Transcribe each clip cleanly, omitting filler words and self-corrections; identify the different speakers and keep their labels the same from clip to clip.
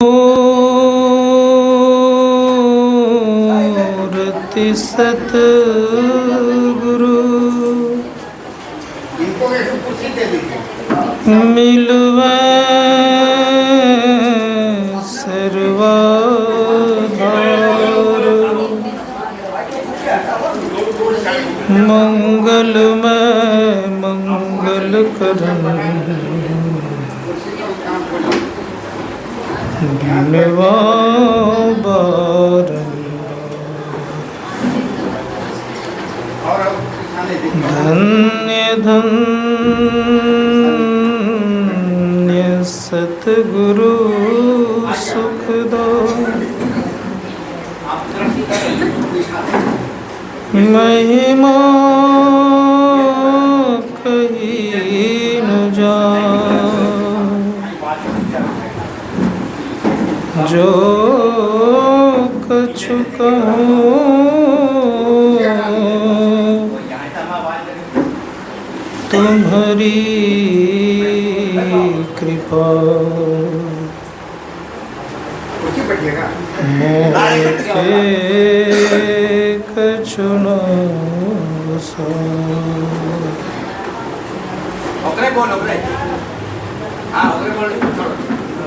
Speaker 1: मूर्ति सतगुरु मिलवे सर्वाधार मंगलमय मंगल करन धन्य धन्य सतगुरु सुखदा महिमा कहीं न जाए जो कछु कहूँ तुम्हारी कृपा मोहे कछु न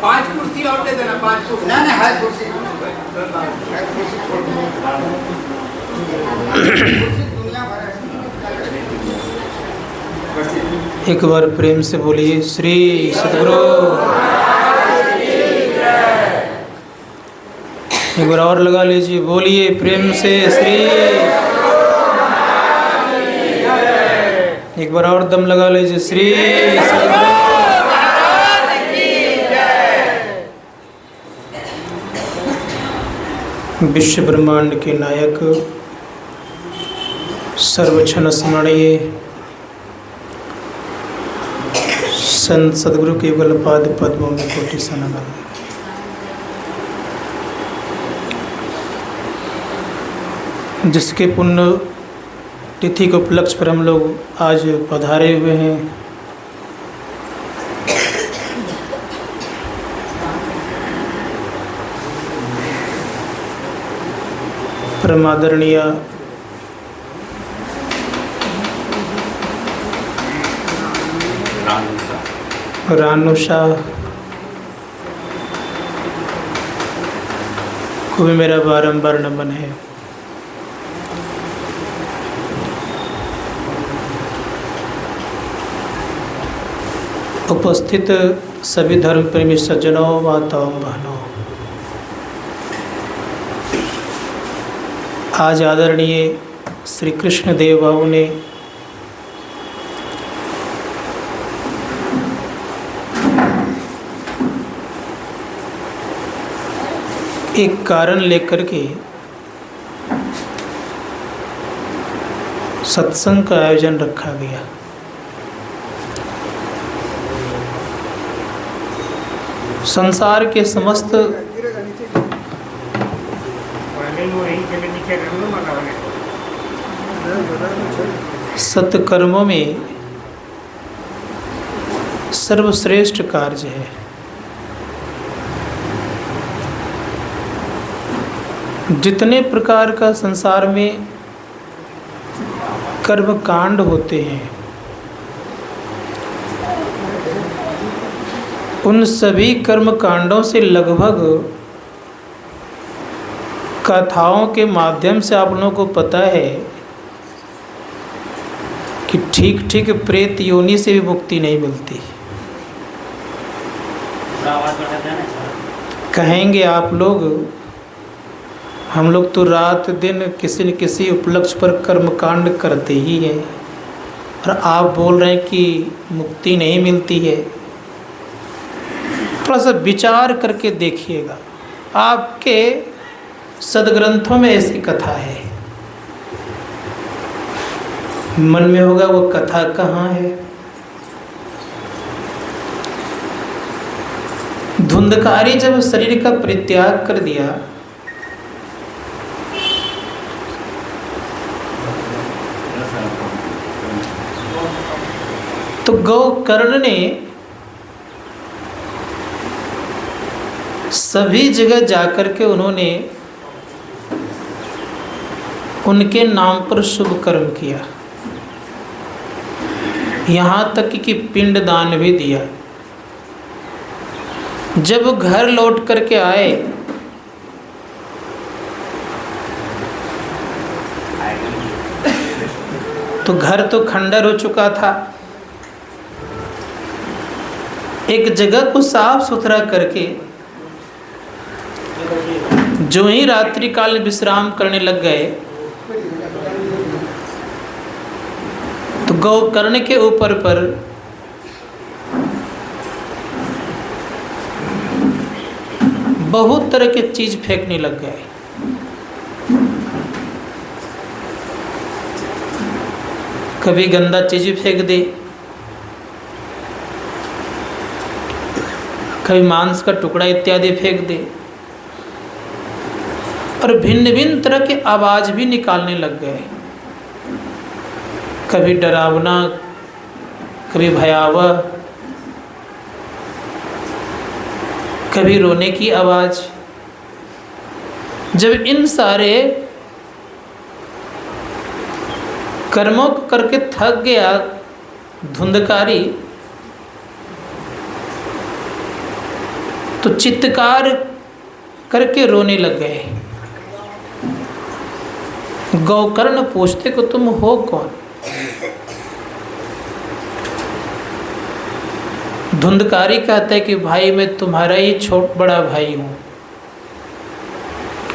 Speaker 2: पांच कुर्सी और दे देना, पांच कुर्सी ना ना है कुर्सी
Speaker 1: एक बार प्रेम से बोलिए श्री सतगुरु। एक बार और लगा लीजिए, बोलिए प्रेम से श्री। एक बार और दम लगा लीजिए श्री सतगुरु। विश्व ब्रह्मांड के नायक सर्वक्षण स्मरणीय संत सदगुरु के युगल पाद पद्मों में कोटि सनमन। जिसके पुण्य तिथि के उपलक्ष्य पर हम लोग आज पधारे हुए हैं, परमादरणीय रानुषा को भी मेरा बारंबार नमन है। उपस्थित सभी धर्म प्रेमी सज्जनों, माताओं, बहनों, आज आदरणीय श्री कृष्ण देव बाबू ने एक कारण लेकर के सत्संग का आयोजन रखा गया। संसार के समस्त सत्कर्मों में सर्वश्रेष्ठ कार्य है। जितने प्रकार का संसार में कर्म कांड होते हैं, उन सभी कर्म कांडों से लगभग कथाओं के माध्यम से आप लोगों को पता है कि ठीक ठीक प्रेत योनि से भी मुक्ति नहीं मिलती। कहेंगे आप लोग, हम लोग तो रात दिन किसी न किसी उपलक्ष्य पर कर्मकांड करते ही हैं, और आप बोल रहे हैं कि मुक्ति नहीं मिलती है। थोड़ा सा विचार करके देखिएगा, आपके सदग्रंथों में ऐसी कथा है, मन में होगा वो कथा कहाँ है। धुंधकारी जब शरीर का परित्याग कर दिया तो गोकर्ण ने सभी जगह जाकर के उन्होंने उनके नाम पर शुभ कर्म किया, यहाँ तक कि पिंड दान भी दिया। जब घर लौट करके आए तो घर तो खंडर हो चुका था। एक जगह को साफ सुथरा करके जो ही रात्रि काल विश्राम करने लग गए तो गौकर्ण के ऊपर पर बहुत तरह के चीज फेंकने लग गए। कभी गंदा चीज फेंक दे, कभी मांस का टुकड़ा इत्यादि फेंक दे, और भिन्न भिन्न तरह के आवाज भी निकालने लग गए। कभी डरावना, कभी भयावह, कभी रोने की आवाज। जब इन सारे कर्मों को करके थक गया धुंधकारी, तो चित्कार करके रोने लग गए। गौकर्ण पूछते कि तुम हो कौन? धुंधकारी कहता है कि भाई मैं तुम्हारा ही छोट बड़ा भाई हूँ।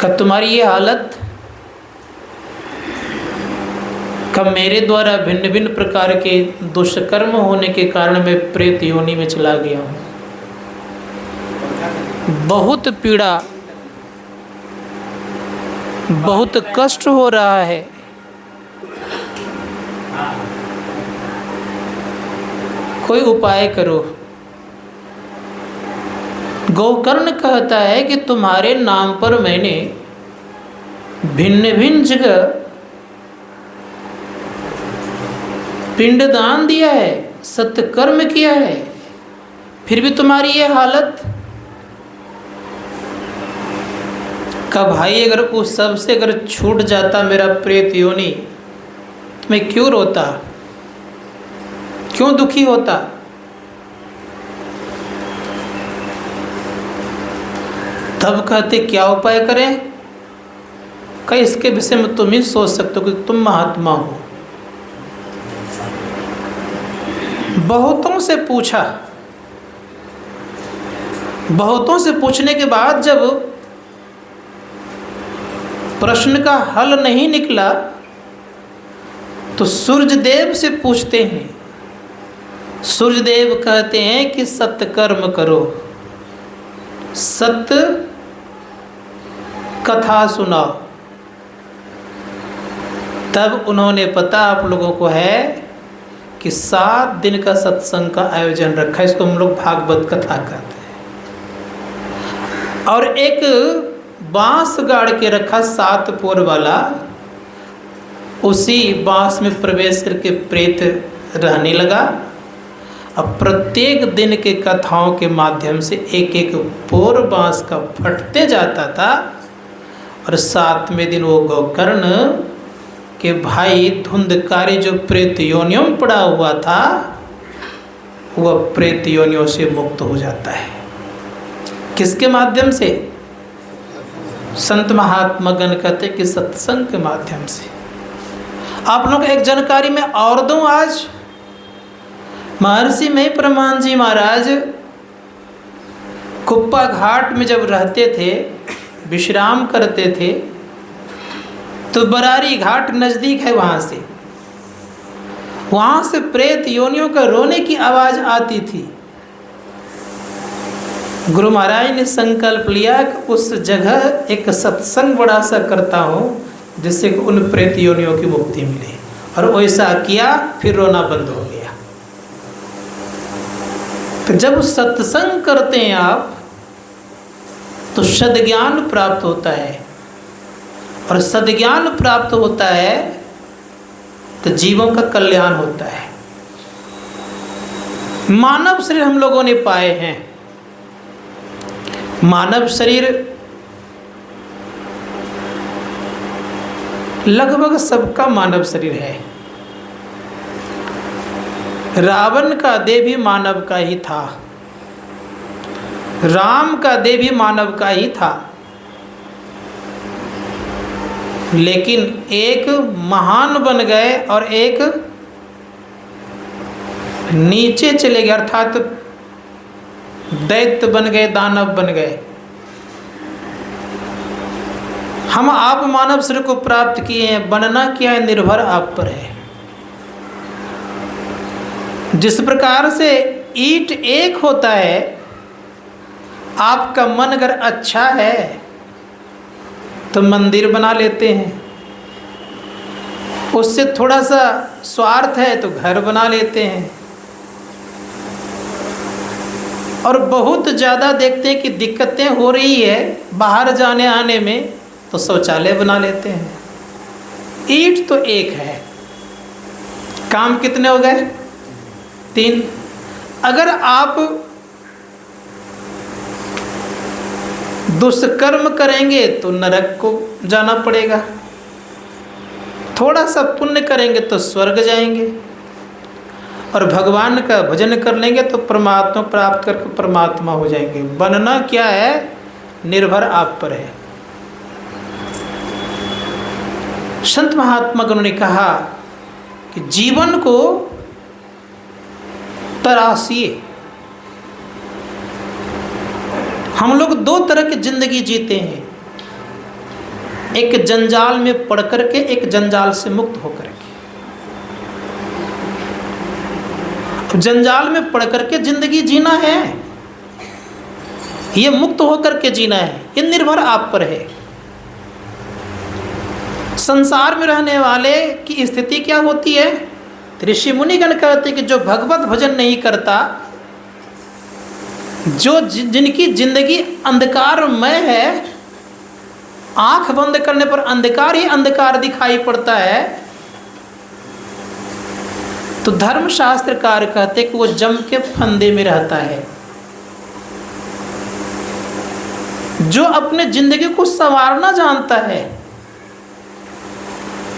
Speaker 1: कब तुम्हारी ये हालत? कब मेरे द्वारा भिन्न भिन्न प्रकार के दुष्कर्म होने के कारण मैं प्रेत योनि में चला गया हूँ। बहुत पीड़ा, बहुत कष्ट हो रहा है। कोई उपाय करो। गौकर्ण कहता है कि तुम्हारे नाम पर मैंने भिन्न भिन्न जगह पिंडदान दिया है, सत्कर्म किया है, फिर भी तुम्हारी ये हालत। का भाई अगर उस सब से अगर छूट जाता मेरा प्रेत योनि तो मैं क्यों रोता, क्यों दुखी होता? तब कहते क्या उपाय करें? कहीं इसके विषय में तुम ही सोच सकते हो कि तुम महात्मा हो। बहुतों से पूछा, बहुतों से पूछने के बाद जब प्रश्न का हल नहीं निकला तो सूर्यदेव से पूछते हैं। सूर्यदेव कहते हैं कि सत्कर्म करो, सत्य कथा सुनाओ। तब उन्होंने पता आप लोगों को है कि 7 दिन का सत्संग का आयोजन रखा है। इसको हम लोग भागवत कथा कहते हैं। और एक बांस गाड़ के रखा 7 पोर वाला, उसी बांस में प्रवेश करके प्रेत रहने लगा। अब प्रत्येक दिन के कथाओं के माध्यम से एक एक पोर बांस का फटते जाता था। और 7वें दिन वो गौकर्ण के भाई धुंधकारी जो प्रेत योनियों में पड़ा हुआ था, वह प्रेत योनियों से मुक्त हो जाता है। किसके माध्यम से? संत महात्मा गण कहते कि सत्संग के माध्यम से। आप लोग एक जानकारी में और दूं आज। महर्षि में परमान जी महाराज कुप्पा घाट में जब रहते थे, विश्राम करते थे, तो बरारी घाट नज़दीक है। वहाँ से प्रेत योनियों का रोने की आवाज़ आती थी। गुरु महाराज ने संकल्प लिया कि उस जगह एक सत्संग बड़ा सा करता हूँ जिससे उन प्रेत योनियों की मुक्ति मिले। और वैसा किया, फिर रोना बंद हो गया। तो जब सत्संग करते हैं आप तो सद्ज्ञान प्राप्त होता है, और सद्ज्ञान प्राप्त होता है तो जीवों का कल्याण होता है। मानव शरीर हम लोगों ने पाए हैं, मानव शरीर लगभग सबका मानव शरीर है। रावण का देह भी मानव का ही था, राम का देह भी मानव का ही था, लेकिन एक महान बन गए और एक नीचे चले गए, अर्थात दैत्य बन गए, दानव बन गए। हम आप मानव शरीर को प्राप्त किए हैं, बनना क्या है निर्भर आप पर है। जिस प्रकार से ईंट एक होता है, आपका मन अगर अच्छा है तो मंदिर बना लेते हैं, उससे थोड़ा सा स्वार्थ है तो घर बना लेते हैं, और बहुत ज़्यादा देखते हैं कि दिक्कतें हो रही है बाहर जाने आने में तो शौचालय बना लेते हैं। ईंट तो एक है, काम कितने हो गए? 3। अगर आप दुष्कर्म करेंगे तो नरक को जाना पड़ेगा, थोड़ा सा पुण्य करेंगे तो स्वर्ग जाएंगे, और भगवान का भजन कर लेंगे तो परमात्मा प्राप्त करके परमात्मा हो जाएंगे। बनना क्या है निर्भर आप पर है। संत महात्मा ने कहा कि जीवन को तराशिए। हम लोग 2 तरह की जिंदगी जीते हैं, एक जंजाल में पड़ करके, एक जंजाल से मुक्त होकर के। जंजाल में पड़ करके जिंदगी जीना है, ये मुक्त होकर के जीना है, ये निर्भर आप पर है। संसार में रहने वाले की स्थिति क्या होती है? ऋषि मुनिगण कहते कि जो भगवत भजन नहीं करता, जो जिनकी जिंदगी अंधकारमय है, आंख बंद करने पर अंधकार ही अंधकार दिखाई पड़ता है, तो धर्मशास्त्रकार कहते कि वो जम के फंदे में रहता है। जो अपने जिंदगी को संवारना जानता है,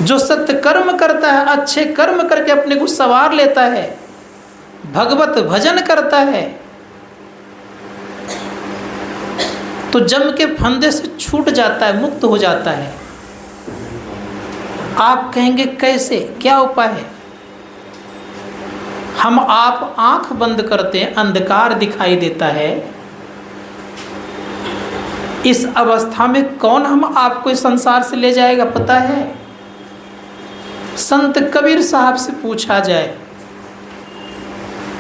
Speaker 1: जो सत्य कर्म करता है, अच्छे कर्म करके अपने को संवार लेता है, भगवत भजन करता है, तो जम के फंदे से छूट जाता है, मुक्त हो जाता है। आप कहेंगे कैसे, क्या उपाय है? हम आप आंख बंद करते हैं, अंधकार दिखाई देता है, इस अवस्था में कौन हम आपको इस संसार से ले जाएगा पता है? संत कबीर साहब से पूछा जाए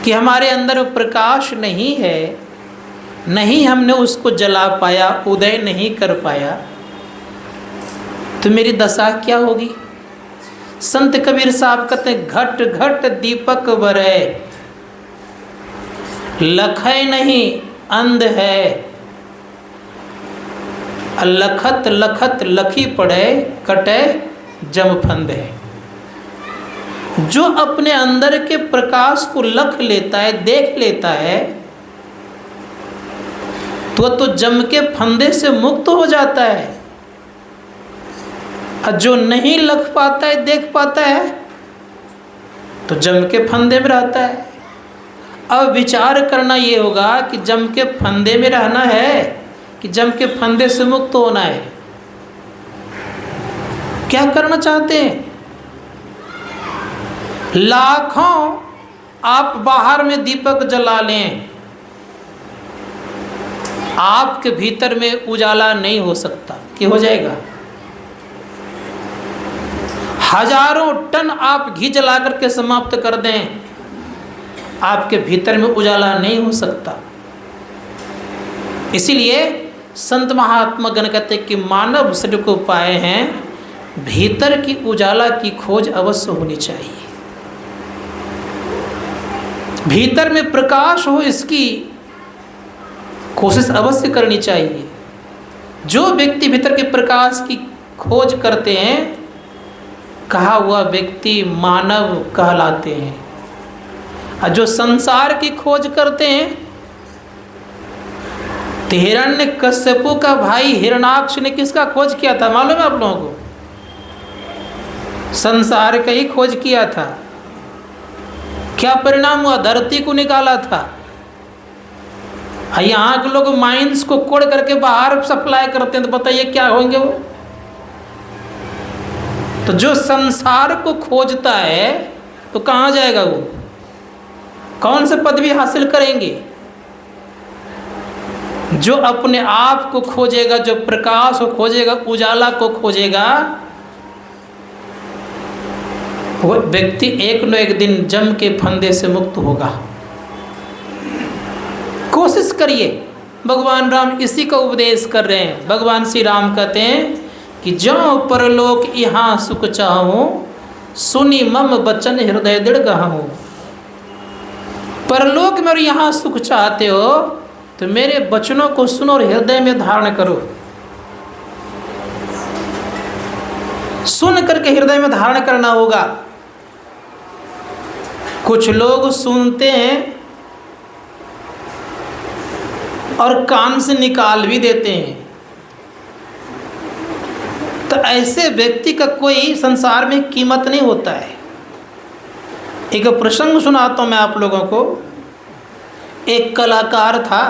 Speaker 1: कि हमारे अंदर प्रकाश नहीं है, नहीं हमने उसको जला पाया, उदय नहीं कर पाया, तो मेरी दशा क्या होगी? संत कबीर साहब कहते हैं, घट घट दीपक बरे, लखै नहीं अंध है, लखत लखत लखी पड़े, कटे जम फंद है। जो अपने अंदर के प्रकाश को लख लेता है, देख लेता है, तो जम के फंदे से मुक्त हो जाता है। और जो नहीं लख पाता है, देख पाता है, तो जम के फंदे में रहता है। अब विचार करना ये होगा कि जम के फंदे में रहना है कि जम के फंदे से मुक्त होना है। क्या करना चाहते हैं? लाखों आप बाहर में दीपक जला लें, आपके भीतर में उजाला नहीं हो सकता। क्या हो जाएगा? हजारों टन आप घी जला करके समाप्त कर दें, आपके भीतर में उजाला नहीं हो सकता। इसीलिए संत महात्मा गण कहते कि मानव शरीर को पाए हैं, भीतर की उजाला की खोज अवश्य होनी चाहिए, भीतर में प्रकाश हो, इसकी कोशिश अवश्य करनी चाहिए। जो व्यक्ति भीतर के प्रकाश की खोज करते हैं, कहा हुआ व्यक्ति मानव कहलाते हैं। और जो संसार की खोज करते हैं, तो हिरण्यकश्यपु का भाई हिरण्याक्ष ने किसका खोज किया था मालूम है आप लोगों को? संसार का ही खोज किया था। क्या परिणाम हुआ? धरती को निकाला था। यहाँ के लोग माइंस को कोड़ करके बाहर सप्लाई करते हैं, तो बताइए क्या होंगे वो? तो जो संसार को खोजता है तो कहाँ जाएगा वो? कौन से पदवी हासिल करेंगे? जो अपने आप को खोजेगा, जो प्रकाश को खोजेगा, उजाला को खोजेगा, वो व्यक्ति एक न एक दिन जम के फंदे से मुक्त होगा। कोशिश करिए। भगवान राम इसी का उपदेश कर रहे हैं। भगवान श्री राम कहते हैं कि जो परलोक यहाँ सुख चाहूँ, सुनी मम बचन हृदय दृढ़ गहूँ। परलोक में और यहाँ सुख चाहते हो तो मेरे वचनों को सुनो और हृदय में धारण करो। सुन करके हृदय में धारण करना होगा। कुछ लोग सुनते हैं और कान से निकाल भी देते हैं। तो ऐसे व्यक्ति का कोई संसार में कीमत नहीं होता है। एक प्रसंग सुनाता हूं मैं आप लोगों को। एक कलाकार था,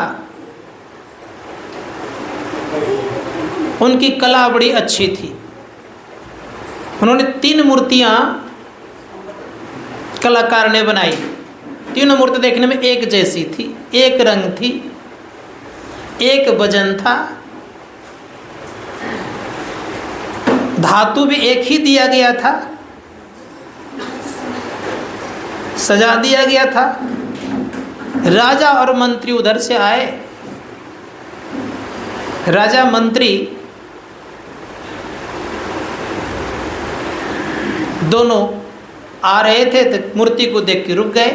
Speaker 1: उनकी कला बड़ी अच्छी थी। उन्होंने 3 मूर्तियां कलाकार ने बनाई। तीनों मूर्ति देखने में एक जैसी थी, एक रंग थी, एक वजन था, धातु भी एक ही दिया गया था, सजा दिया गया था। राजा और मंत्री उधर से आए। राजा मंत्री दोनों आ रहे थे तो मूर्ति को देख के रुक गए।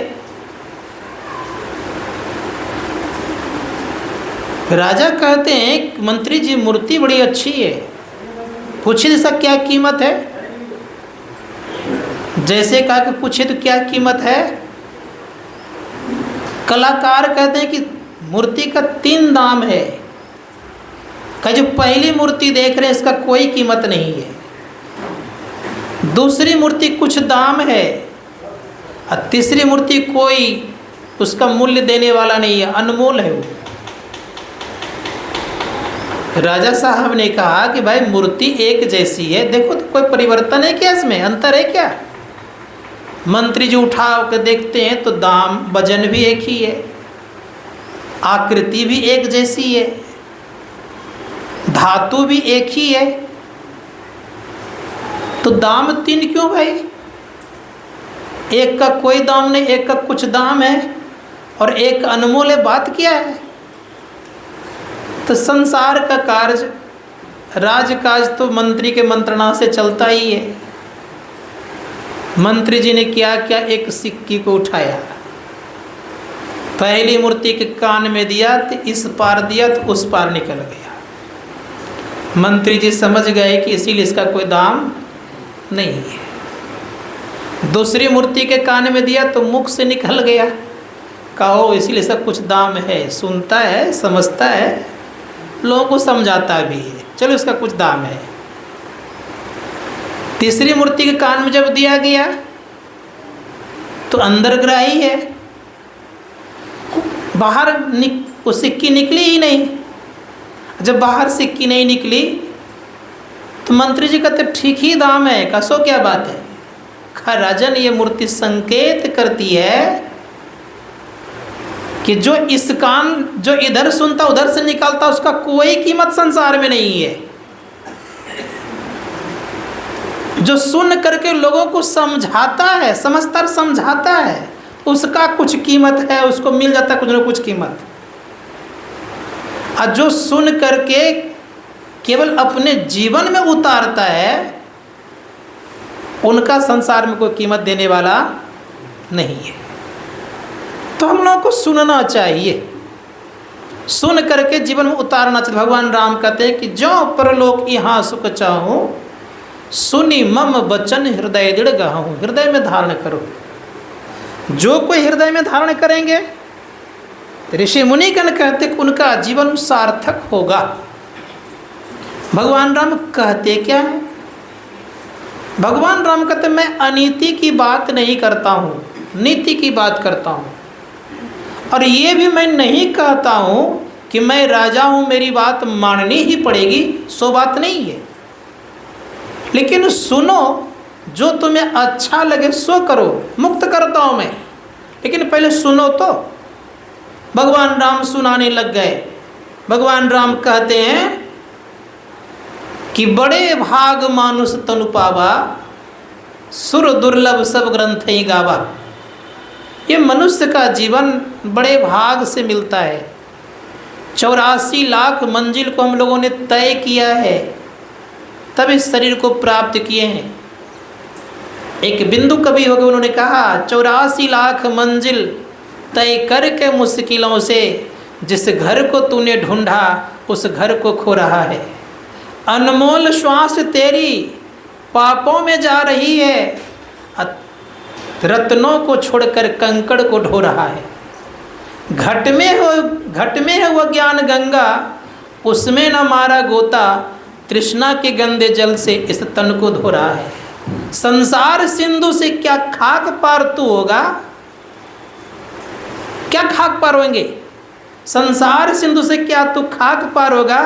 Speaker 1: राजा कहते हैं मंत्री जी मूर्ति बड़ी अच्छी है, पूछिए इसका क्या कीमत है। जैसे कहा कि पूछे तो क्या कीमत है। कलाकार कहते हैं कि मूर्ति का 3 दाम है। कहा जो पहली मूर्ति देख रहे हैं इसका कोई कीमत नहीं है, दूसरी मूर्ति कुछ दाम है, और तीसरी मूर्ति कोई उसका मूल्य देने वाला नहीं है, अनमोल है वो। राजा साहब ने कहा कि भाई मूर्ति एक जैसी है, देखो तो कोई परिवर्तन है क्या, इसमें अंतर है क्या। मंत्री जी उठा के देखते हैं तो दाम वजन भी एक ही है, आकृति भी एक जैसी है, धातु भी एक ही है, तो दाम 3 क्यों भाई? एक का कोई दाम नहीं, एक का कुछ दाम है और एक अनमोल है, बात क्या है। तो संसार का कार्य, राजकाज तो मंत्री के मंत्रणा से चलता ही है। मंत्री जी ने क्या क्या, एक सिक्की को उठाया, पहली मूर्ति के कान में दिया तो इस पार दिया तो उस पार निकल गया। मंत्री जी समझ गए कि इसीलिए इसका कोई दाम नहीं है। दूसरी मूर्ति के कान में दिया तो मुख से निकल गया, कहो इसीलिए इसका कुछ दाम है, सुनता है, समझता है, लोगों को समझाता भी है, चलो इसका कुछ दाम है। तीसरी मूर्ति के कान में जब दिया गया तो अंदरग्राही है, बाहर वो सिक्की निकली ही नहीं। जब बाहर सिक्की नहीं निकली तो मंत्री जी कहते ठीक ही दाम है, कसो क्या बात है। खा राजन, ये मूर्ति संकेत करती है कि जो इस कान, जो इधर सुनता उधर से निकालता, उसका कोई कीमत संसार में नहीं है। जो सुन करके लोगों को समझाता है, समझता समझाता है, उसका कुछ कीमत है, उसको मिल जाता है कुछ न कुछ कीमत। और जो सुन करके केवल अपने जीवन में उतारता है, उनका संसार में कोई कीमत देने वाला नहीं है। तो हम लोगों को सुनना चाहिए, सुन करके जीवन में उतारना चाहिए। भगवान राम कहते हैं कि जो परलोक यहाँ सुख चाहूँ, सुनी मम वचन हृदय दृढ़ गहूँ। हृदय में धारण करो। जो कोई हृदय में धारण करेंगे ऋषि मुनिगण कहते कि उनका जीवन सार्थक होगा। भगवान राम कहते क्या है? भगवान राम कहते मैं अनीति की बात नहीं करता हूँ, नीति की बात करता हूँ। और ये भी मैं नहीं कहता हूँ कि मैं राजा हूँ, मेरी बात माननी ही पड़ेगी, सो बात नहीं है। लेकिन सुनो, जो तुम्हें अच्छा लगे सो करो, मुक्त करता हूँ मैं, लेकिन पहले सुनो तो। भगवान राम सुनाने लग गए। भगवान राम कहते हैं कि बड़े भाग मानुष तनु पावा, सुर दुर्लभ सब ग्रंथ ही गावा। ये मनुष्य का जीवन बड़े भाग से मिलता है। 84 लाख मंजिल को हम लोगों ने तय किया है, तब इस शरीर को प्राप्त किए हैं। एक बिंदु कवि हो गए, उन्होंने कहा 84 लाख मंजिल तय करके मुश्किलों से, जिस घर को तूने ढूंढा उस घर को खो रहा है। अनमोल श्वास तेरी पापों में जा रही है, रत्नों को छोड़कर कंकड़ को ढो रहा है। घट में है वो ज्ञान गंगा, उसमें न मारा गोता, तृष्णा के गंदे जल से इस तन को धो रहा है। संसार सिंधु से क्या खाक पार तू होगा? क्या खाक पार होंगे? संसार सिंधु से क्या तू खाक पार होगा?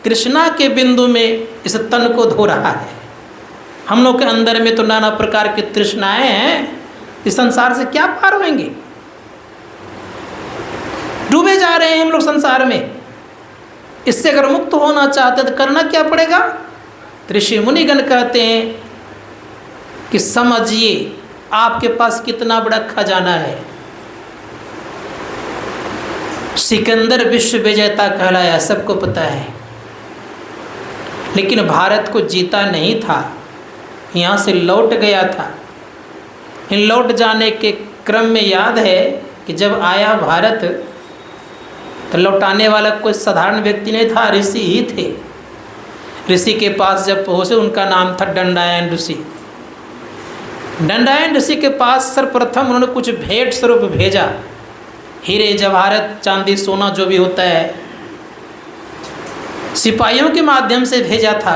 Speaker 1: कृष्णा के बिंदु में इस तन को धो रहा है। हम लोग के अंदर में तो नाना प्रकार की तृष्णाएं हैं, इस संसार से क्या पार होंगे? डूबे जा रहे हैं हम लोग संसार में। इससे अगर मुक्त होना चाहते तो करना क्या पड़ेगा? ऋषि मुनिगण कहते हैं कि समझिए आपके पास कितना बड़ा खजाना है। सिकंदर विश्व विजेता कहलाया, सबको पता है, लेकिन भारत को जीता नहीं था, यहाँ से लौट गया था। इन लौट जाने के क्रम में याद है कि जब आया भारत तो लौटाने वाला कोई साधारण व्यक्ति नहीं था, ऋषि ही थे। ऋषि के पास जब पहुँचे, उनका नाम था दंडायन ऋषि। दंडायन ऋषि के पास सर्वप्रथम उन्होंने कुछ भेंट स्वरूप भेजा, हीरे जवाहरत चांदी सोना जो भी होता है, सिपाहियों के माध्यम से भेजा था।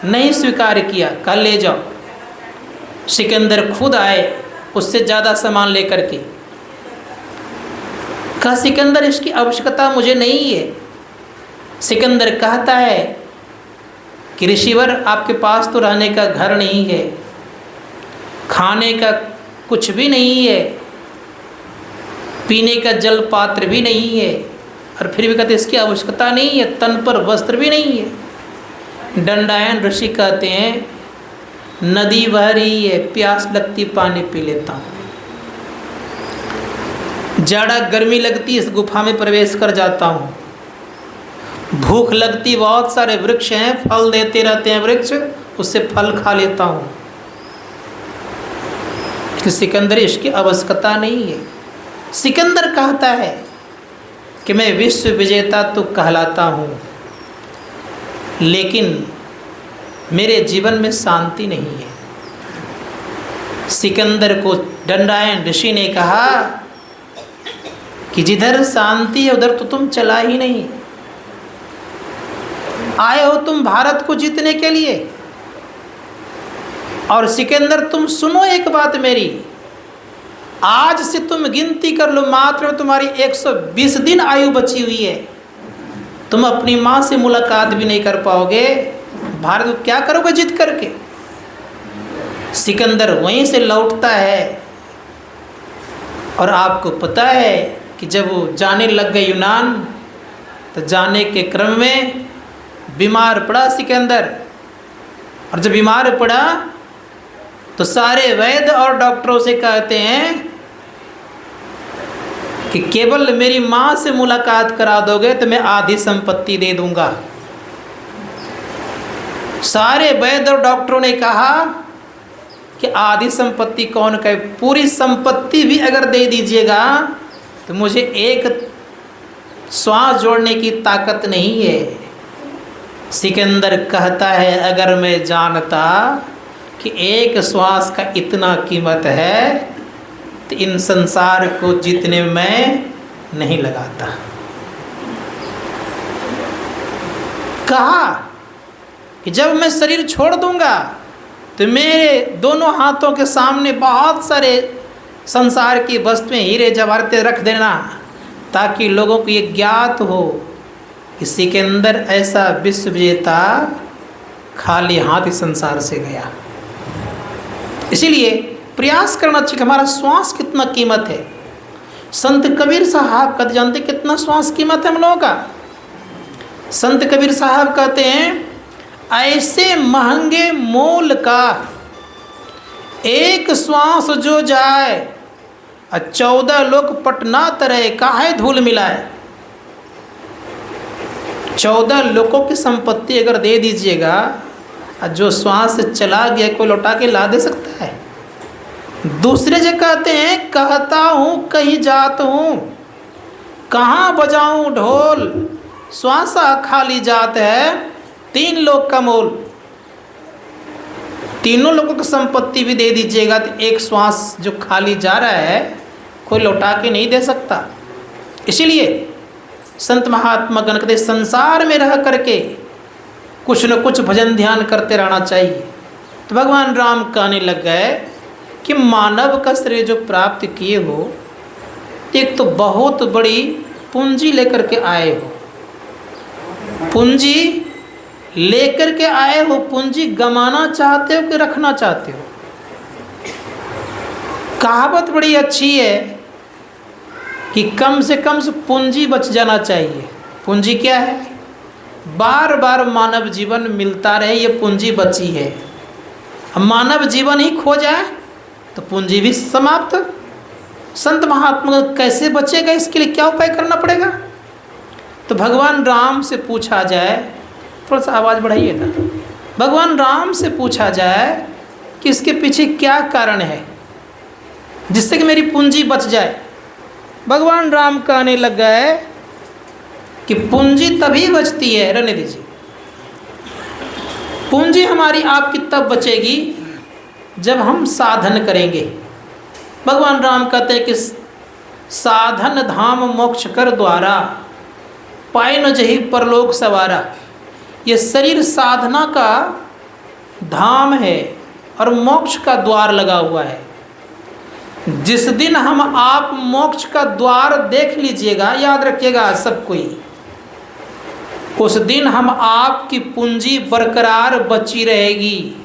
Speaker 1: नहीं स्वीकार किया, कहा ले जाओ। सिकंदर खुद आए उससे ज़्यादा सामान लेकर के। कहा सिकंदर इसकी आवश्यकता मुझे नहीं है। सिकंदर कहता है कि ऋषिवर आपके पास तो रहने का घर नहीं है, खाने का कुछ भी नहीं है, पीने का जल पात्र भी नहीं है, और फिर भी कहते इसकी आवश्यकता नहीं है, तन पर वस्त्र भी नहीं है। दंडायन ऋषि कहते हैं नदी बह रही है, प्यास लगती पानी पी लेता हूँ, जाड़ा गर्मी लगती इस गुफा में प्रवेश कर जाता हूँ, भूख लगती बहुत सारे वृक्ष हैं फल देते रहते हैं वृक्ष, उससे फल खा लेता हूँ। सिकंदर इसकी आवश्यकता नहीं है। सिकंदर कहता है कि मैं विश्व विजेता तो कहलाता हूँ, लेकिन मेरे जीवन में शांति नहीं है। सिकंदर को दंडायन ऋषि ने कहा कि जिधर शांति है उधर तो तुम चला ही नहीं। आए हो तुम भारत को जीतने के लिए। और सिकंदर तुम सुनो एक बात मेरी, आज से तुम गिनती कर लो, मात्र तुम्हारी 120 दिन आयु बची हुई है, तुम अपनी माँ से मुलाकात भी नहीं कर पाओगे। भारत को क्या करोगे जीत करके? सिकंदर वहीं से लौटता है। और आपको पता है कि जब वो जाने लग गए यूनान, तो जाने के क्रम में बीमार पड़ा सिकंदर। और जब बीमार पड़ा तो सारे वैद्य और डॉक्टरों से कहते हैं कि केवल मेरी माँ से मुलाकात करा दोगे तो मैं आधी संपत्ति दे दूंगा। सारे वैद्य और डॉक्टरों ने कहा कि आधी संपत्ति कौन कहे, पूरी संपत्ति भी अगर दे दीजिएगा तो मुझे एक श्वास जोड़ने की ताकत नहीं है। सिकंदर कहता है अगर मैं जानता कि एक श्वास का इतना कीमत है तो इन संसार को जीतने में नहीं लगाता। कहा कि जब मैं शरीर छोड़ दूंगा तो मेरे दोनों हाथों के सामने बहुत सारे संसार की वस्तुएं, हीरे जवाहरातें रख देना, ताकि लोगों को ये ज्ञात हो किसी के अंदर ऐसा विश्व विजेता खाली हाथ इस संसार से गया। इसीलिए प्रयास करना चाहिए कि हमारा श्वास कितना कीमत है। संत कबीर साहब कहते, जानते कितना श्वास कीमत है हम लोगों का? संत कबीर साहब कहते हैं, ऐसे महंगे मोल का एक श्वास जो जाए, 14 लोग पटना तरह काहे धूल मिलाए। 14 लोगों की संपत्ति अगर दे दीजिएगा, जो श्वास चला गया कोई लौटा के ला दे सकता है? दूसरे जो कहते हैं, कहता हूँ कहीं जात हूँ, कहाँ बजाऊँ ढोल, श्वासा खाली जात है, 3 लोग का मोल। तीनों लोगों की संपत्ति भी दे दीजिएगा तो एक श्वास जो खाली जा रहा है कोई लौटा के नहीं दे सकता। इसीलिए संत महात्मा गण कहते, संसार में रह करके कुछ न कुछ भजन ध्यान करते रहना चाहिए। तो भगवान राम कहने लग गए कि मानव का शरीर जो प्राप्त किए हो, एक तो बहुत बड़ी पूंजी लेकर के आए हो, पूंजी लेकर के आए हो, पूंजी गमाना चाहते हो कि रखना चाहते हो? कहावत बड़ी अच्छी है कि कम से कम पूंजी बच जाना चाहिए। पूंजी क्या है? बार बार मानव जीवन मिलता रहे, ये पूंजी बची है। अब मानव जीवन ही खो जाए तो पूंजी भी समाप्त। संत महात्मा कैसे बचेगा, इसके लिए क्या उपाय करना पड़ेगा? तो भगवान राम से पूछा जाए, थोड़ा सा आवाज़ बढ़ाइए ना, भगवान राम से पूछा जाए कि इसके पीछे क्या कारण है जिससे कि मेरी पूंजी बच जाए। भगवान राम कहने लग गए कि पूंजी तभी बचती है, रहने दीजिए, पूंजी हमारी आपकी तब बचेगी जब हम साधन करेंगे। भगवान राम कहते हैं कि साधन धाम मोक्ष कर द्वारा, पाए न जही परलोक सवारा। ये शरीर साधना का धाम है और मोक्ष का द्वार लगा हुआ है। जिस दिन हम आप मोक्ष का द्वार देख लीजिएगा, याद रखिएगा सब कोई, उस दिन हम आपकी पूंजी बरकरार बची रहेगी,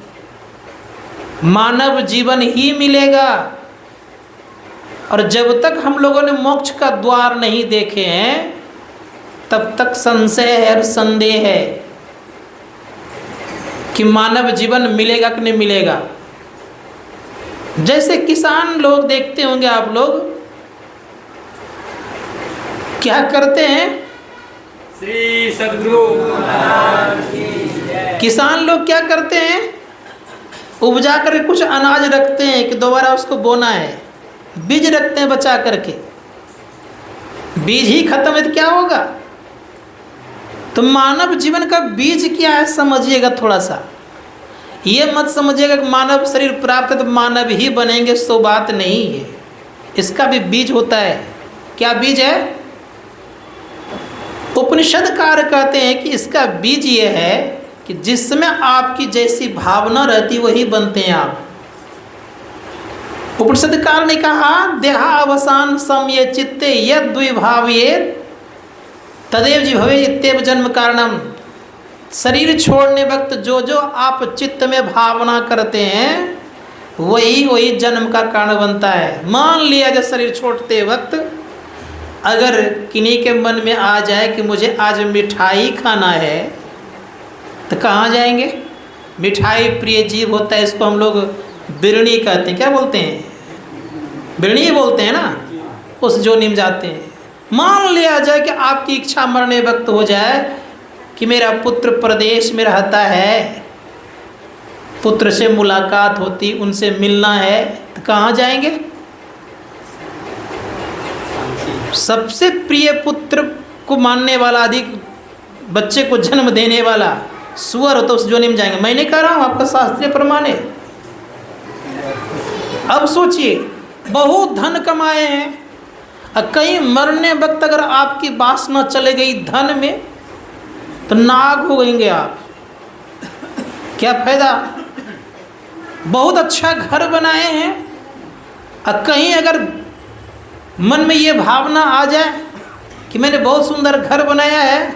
Speaker 1: मानव जीवन ही मिलेगा। और जब तक हम लोगों ने मोक्ष का द्वार नहीं देखे हैं, तब तक संशय है और संदेह है कि मानव जीवन मिलेगा कि नहीं मिलेगा। जैसे किसान लोग देखते होंगे आप लोग, क्या करते हैं?
Speaker 2: श्री सद्गुरु
Speaker 1: किसान लोग क्या करते हैं? उपजा करके कुछ अनाज रखते हैं कि दोबारा उसको बोना है, बीज रखते हैं बचा करके। बीज ही खत्म है तो क्या होगा? तो मानव जीवन का बीज क्या है समझिएगा थोड़ा सा। ये मत समझिएगा कि मानव शरीर प्राप्त है तो मानव ही बनेंगे, सो बात नहीं है। इसका भी बीज होता है। क्या बीज है? उपनिषदकार कहते हैं कि इसका बीज ये है कि जिसमें आपकी जैसी भावना रहती वही बनते हैं आप। उपनिषदकार ने कहा, देहावसान समय चित्ते यद द्विभावेत तदेव जी भवे इत्येव जन्म कारणम। शरीर छोड़ने वक्त जो जो आप चित्त में भावना करते हैं वही वही जन्म का कारण बनता है। मान लिया जब शरीर छोड़ते वक्त अगर किन्हीं के मन में आ जाए कि मुझे आज मिठाई खाना है, तो कहाँ जाएंगे? मिठाई प्रिय जीव होता है, इसको हम लोग बिरणी कहते हैं। क्या बोलते हैं? बिरणी बोलते हैं ना, उस जोनी में जाते हैं। मान लिया जाए कि आपकी इच्छा मरने वक्त हो जाए कि मेरा पुत्र प्रदेश में रहता है, पुत्र से मुलाकात होती, उनसे मिलना है, तो कहाँ जाएंगे? सबसे प्रिय पुत्र को मानने वाला, अधिक बच्चे को जन्म देने वाला सुअर हो तो उस जोनी में जाएंगे। मैं नहीं कह रहा हूँ, आपका शास्त्रीय प्रमाण है। अब सोचिए, बहुत धन कमाए हैं, और कहीं मरने वक्त अगर आपकी वासना चले गई धन में तो नाग हो गएंगे आप। क्या फायदा? बहुत अच्छा घर बनाए हैं और कहीं अगर मन में ये भावना आ जाए कि मैंने बहुत सुंदर घर बनाया है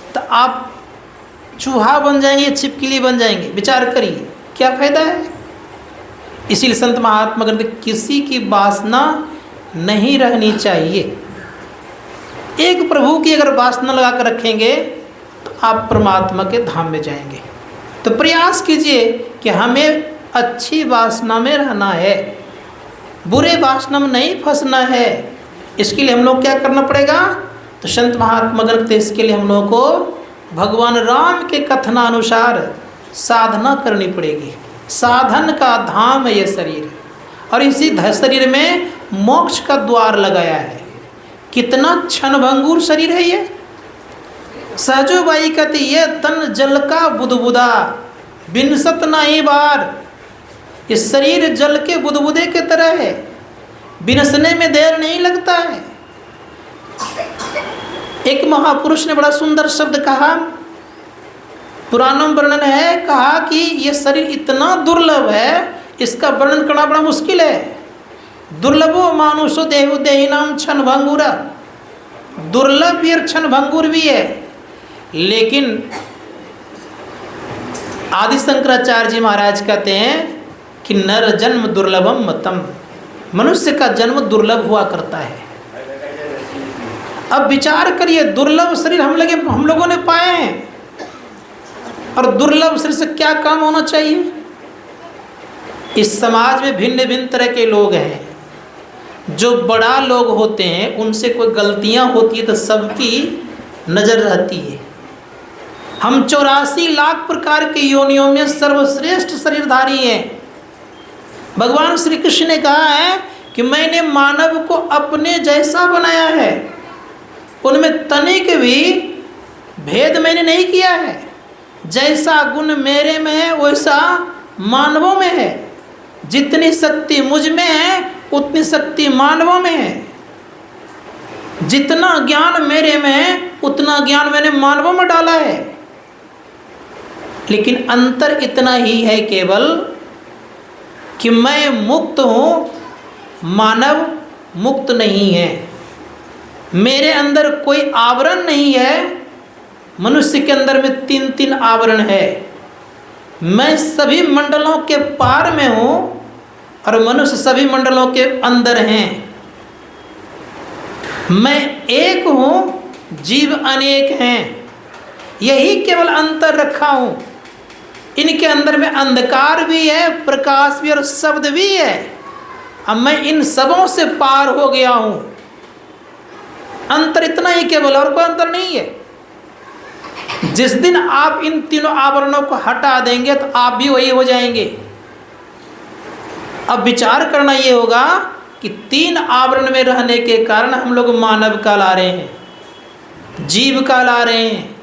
Speaker 1: तो आप चूहा बन जाएंगे, छिपकली बन जाएंगे। विचार करिए क्या फायदा है। इसीलिए संत महात्मा कहते किसी की वासना नहीं रहनी चाहिए। एक प्रभु की अगर वासना लगा कर रखेंगे तो आप परमात्मा के धाम में जाएंगे। तो प्रयास कीजिए कि हमें अच्छी वासना में रहना है, बुरे वासना में नहीं फंसना है। इसके लिए हम लोग क्या करना पड़ेगा? तो संत महात्मा कहते इसके लिए हम लोगों को भगवान राम के कथनानुसार साधना करनी पड़ेगी। साधन का धाम है ये शरीर, और इसी शरीर में मोक्ष का द्वार लगाया है। कितना क्षणभंगुर शरीर है ये। सहजोबाई कहती ये तन जल का बुदबुदा बिनसत नहीं बार। इस शरीर जल के बुदबुदे के तरह है, बिनसने में देर नहीं लगता है। एक महापुरुष ने बड़ा सुंदर शब्द कहा, पुराणों में वर्णन है, कहा कि ये शरीर इतना दुर्लभ है, इसका वर्णन करना बड़ा मुश्किल है। दुर्लभो मानुषो देहु देहिनाम क्षण भंगुरा। दुर्लभ भी और क्षण भंगुर भी है। लेकिन आदि शंकराचार्य जी महाराज कहते हैं कि नर जन्म दुर्लभम मतम। मनुष्य का जन्म दुर्लभ हुआ करता है। अब विचार करिए, दुर्लभ शरीर हम लोगों ने पाए हैं, और दुर्लभ शरीर से क्या काम होना चाहिए? इस समाज में भिन्न भिन्न तरह के लोग हैं। जो बड़ा लोग होते हैं उनसे कोई गलतियां होती है तो सबकी नज़र रहती है। हम 84 लाख प्रकार के योनियों में सर्वश्रेष्ठ शरीरधारी हैं। भगवान श्री कृष्ण ने कहा है कि मैंने मानव को अपने जैसा बनाया है, उनमें तनिक भी भेद मैंने नहीं किया है। जैसा गुण मेरे में है वैसा मानवों में है। जितनी शक्ति मुझ में है उतनी शक्ति मानवों में है। जितना ज्ञान मेरे में है उतना ज्ञान मैंने मानवों में डाला है। लेकिन अंतर इतना ही है केवल कि मैं मुक्त हूँ, मानव मुक्त नहीं है। मेरे अंदर कोई आवरण नहीं है। मनुष्य के अंदर में 3 आवरण है। मैं सभी मंडलों के पार में हूँ और मनुष्य सभी मंडलों के अंदर हैं। मैं एक हूँ, जीव अनेक हैं। यही केवल अंतर रखा हूँ। इनके अंदर में अंधकार भी है, प्रकाश भी और शब्द भी है। अब मैं इन सबों से पार हो गया हूँ। अंतर इतना ही केवल, और कोई अंतर नहीं है। जिस दिन आप इन 3 आवरणों को हटा देंगे तो आप भी वही हो जाएंगे। अब विचार करना ये होगा कि 3 आवरण में रहने के कारण हम लोग मानव कहला रहे हैं, जीव कहला रहे हैं।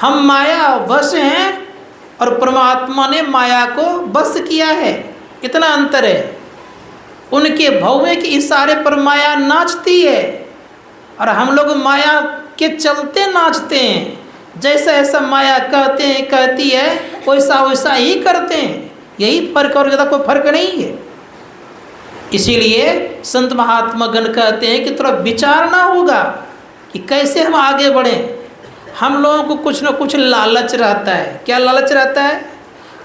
Speaker 1: हम माया वश हैं और परमात्मा ने माया को बस किया है। इतना अंतर है। उनके भौवे के इशारे पर माया नाचती है और हम लोग माया के चलते नाचते हैं। जैसा ऐसा माया कहते हैं, कहती है, वैसा वैसा ही करते हैं। यही फर्क, और ज़्यादा कोई फर्क नहीं है। इसीलिए संत महात्मा गण कहते हैं कि थोड़ा विचारना होगा कि कैसे हम आगे बढ़ें। हम लोगों को कुछ न कुछ लालच रहता है। क्या लालच रहता है?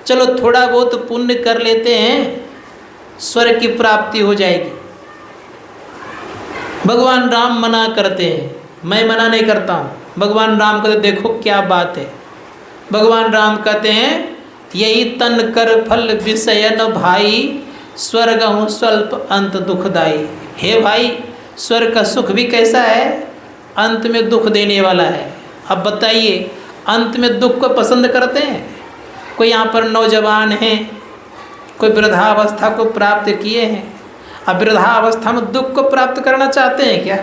Speaker 1: चलो थोड़ा बहुत पुण्य कर लेते हैं, स्वर्ग की प्राप्ति हो जाएगी। भगवान राम मना करते हैं, मैं मना नहीं करता हूँ। भगवान राम कहते देखो क्या बात है। भगवान राम कहते हैं यही तन कर फल विषयन भाई, स्वर्ग हूँ स्वल्प अंत दुखदाई। हे भाई, स्वर्ग का सुख भी कैसा है? अंत में दुख देने वाला है। अब बताइए, अंत में दुख को पसंद करते हैं? कोई यहाँ पर नौजवान हैं, कोई वृद्धावस्था को प्राप्त किए हैं, अब वृद्धावस्था में दुख को प्राप्त करना चाहते हैं क्या?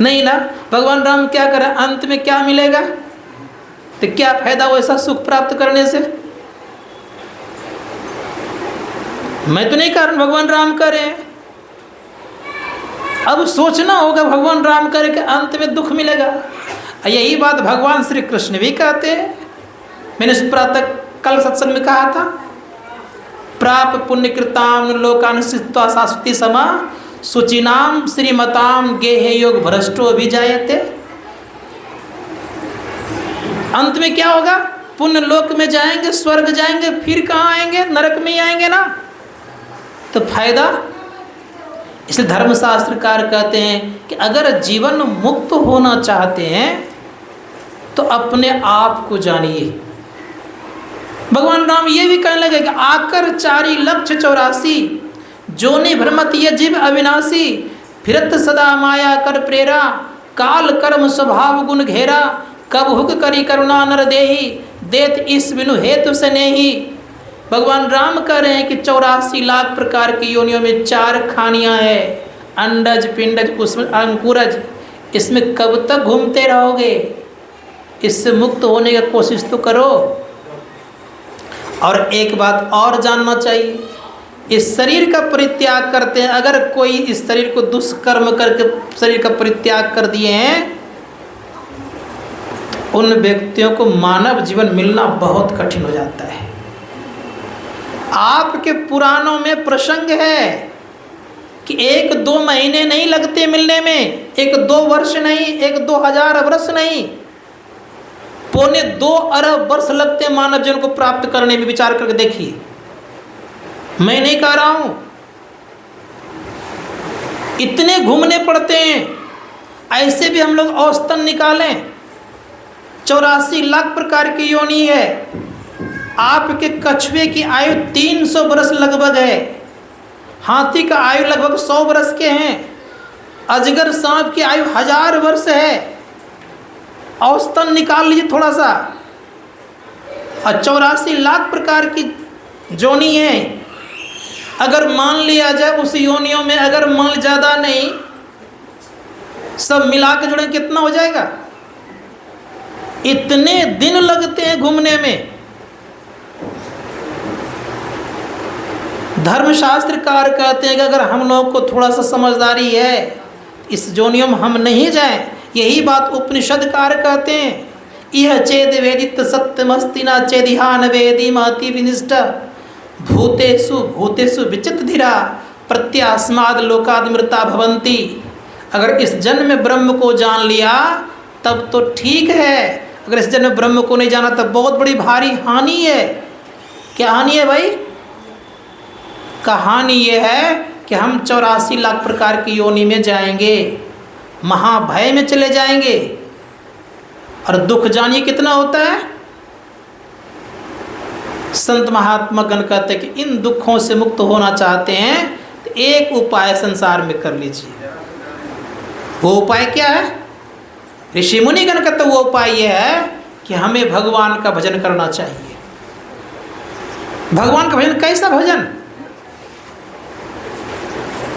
Speaker 1: नहीं ना। भगवान राम क्या करें? अंत में क्या मिलेगा? तो क्या फायदा वैसा सुख प्राप्त करने से? मैं तो नहीं कह रहा, भगवान राम कह रहे हैं। अब सोचना होगा भगवान राम करे के अंत में दुख मिलेगा। यही बात भगवान श्री कृष्ण भी कहते हैं। मैंने इस प्रातः कल सत्संग में कहा था, प्राप पुण्यकृताम लोकान सित्वा शाश्वती समा सुचिनाम श्रीमताम गेहे योग भ्रष्टो अभिजायते। अंत में क्या होगा? पुण्य लोक में जाएंगे, स्वर्ग जाएंगे, फिर कहाँ आएंगे? नरक में ही आएंगे ना। तो फायदा, इसलिए धर्मशास्त्रकार कहते हैं कि अगर जीवन मुक्त होना चाहते हैं तो अपने आप को जानिए। भगवान राम ये भी कहने लगे कि आकर 4,84,84 जोनि भ्रमत ये जीव अविनाशी, फिरत सदा माया कर प्रेरा, काल कर्म स्वभाव गुण घेरा, कब हुक करी करुणा नर देही, देत इस बिनु हेतु से नहीं। भगवान राम कह रहे हैं कि 84 लाख प्रकार की योनियों में 4 खानियां हैं, अंडज पिंडज उसमें अंकुरज। इसमें कब तक घूमते रहोगे? इससे मुक्त होने की कोशिश तो करो। और एक बात और जानना चाहिए, इस शरीर का परित्याग करते हैं। अगर कोई इस शरीर को दुष्कर्म करके शरीर का परित्याग कर दिए हैं तो उन व्यक्तियों को मानव जीवन मिलना बहुत कठिन हो जाता है। आपके पुराणों में प्रसंग है कि 1-2 महीने नहीं लगते मिलने में, 1-2 वर्ष नहीं, 1-2 हजार वर्ष नहीं, 2.25 अरब वर्ष लगते हैं मानव जीवन को प्राप्त करने में। विचार करके देखिए, मैं नहीं कह रहा हूं, इतने घूमने पड़ते हैं। ऐसे भी हम लोग औसतन निकालें 84 लाख प्रकार की योनि है। आपके कछुए की आयु 300 वर्ष लगभग है, हाथी का आयु लगभग 100 वर्ष के हैं, अजगर सांप की आयु 1000 वर्ष है। औसतन निकाल लीजिए थोड़ा सा। और 84 लाख प्रकार की योनि है। अगर मान लिया जाए उस योनियों में अगर मल ज़्यादा नहीं, सब मिला के जोड़ें कितना हो जाएगा? इतने दिन लगते हैं घूमने में। धर्मशास्त्रकार कहते हैं कि अगर हम लोग को थोड़ा सा समझदारी है, इस जोनियों में हम नहीं जाएं। यही बात उपनिषदकार कहते हैं, यह चेद वेदित सत्यमस्ति न चेदिहा न वेदी महति विनिष्ट भूतेषु भूतेषु विचित धीरा प्रत्यास्माद लोकादमृता भवंती। अगर इस जन्म में ब्रह्म को जान लिया तब तो ठीक है, अगर इस जन्म में ब्रह्म को नहीं जाना तब बहुत बड़ी भारी हानि है। क्या हानि है भाई? कहानी ये है कि हम 84 लाख प्रकार की योनि में जाएंगे, महाभय में चले जाएंगे। और दुख जानिए कितना होता है। संत महात्मा गण कहते हैं कि इन दुखों से मुक्त होना चाहते हैं तो एक उपाय संसार में कर लीजिए। वो उपाय क्या है? ऋषि मुनि गण कहते वो उपाय ये है कि हमें भगवान का भजन करना चाहिए। भगवान का भजन कैसा भजन?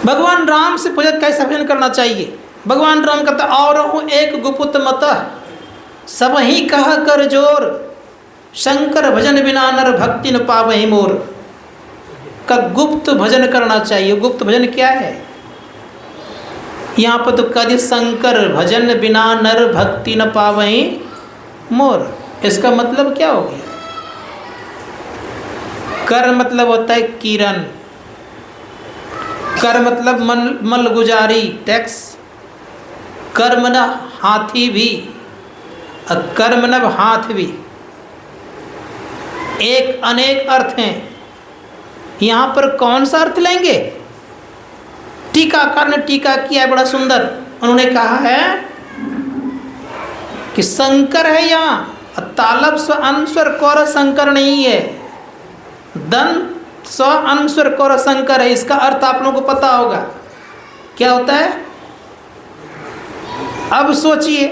Speaker 1: भगवान राम से भजन कैसा भजन करना चाहिए? भगवान राम कहते और हूँ एक गुप्त मत सब ही कह कर जोर, शंकर भजन बिना नर भक्ति न पावहि मोर। का गुप्त भजन करना चाहिए। गुप्त भजन क्या है? यहाँ पर तो कभी शंकर भजन बिना नर भक्ति न पावहि मोर। इसका मतलब क्या हो गया? कर मतलब होता है किरण, कर मतलब मल गुजारी टैक्स, कर्म न हाथी भी, कर्म न हाथ भी, एक अनेक अर्थ हैं। यहाँ पर कौन सा अर्थ लेंगे? टीकाकार ने टीका किया है बड़ा सुंदर। उन्होंने कहा है कि शंकर है यहाँ, तालब स्व अनुस्वर कौर शंकर नहीं है, दंत स्व अनुस्वर कौर शंकर है। इसका अर्थ आप लोगों को पता होगा क्या होता है। अब सोचिए,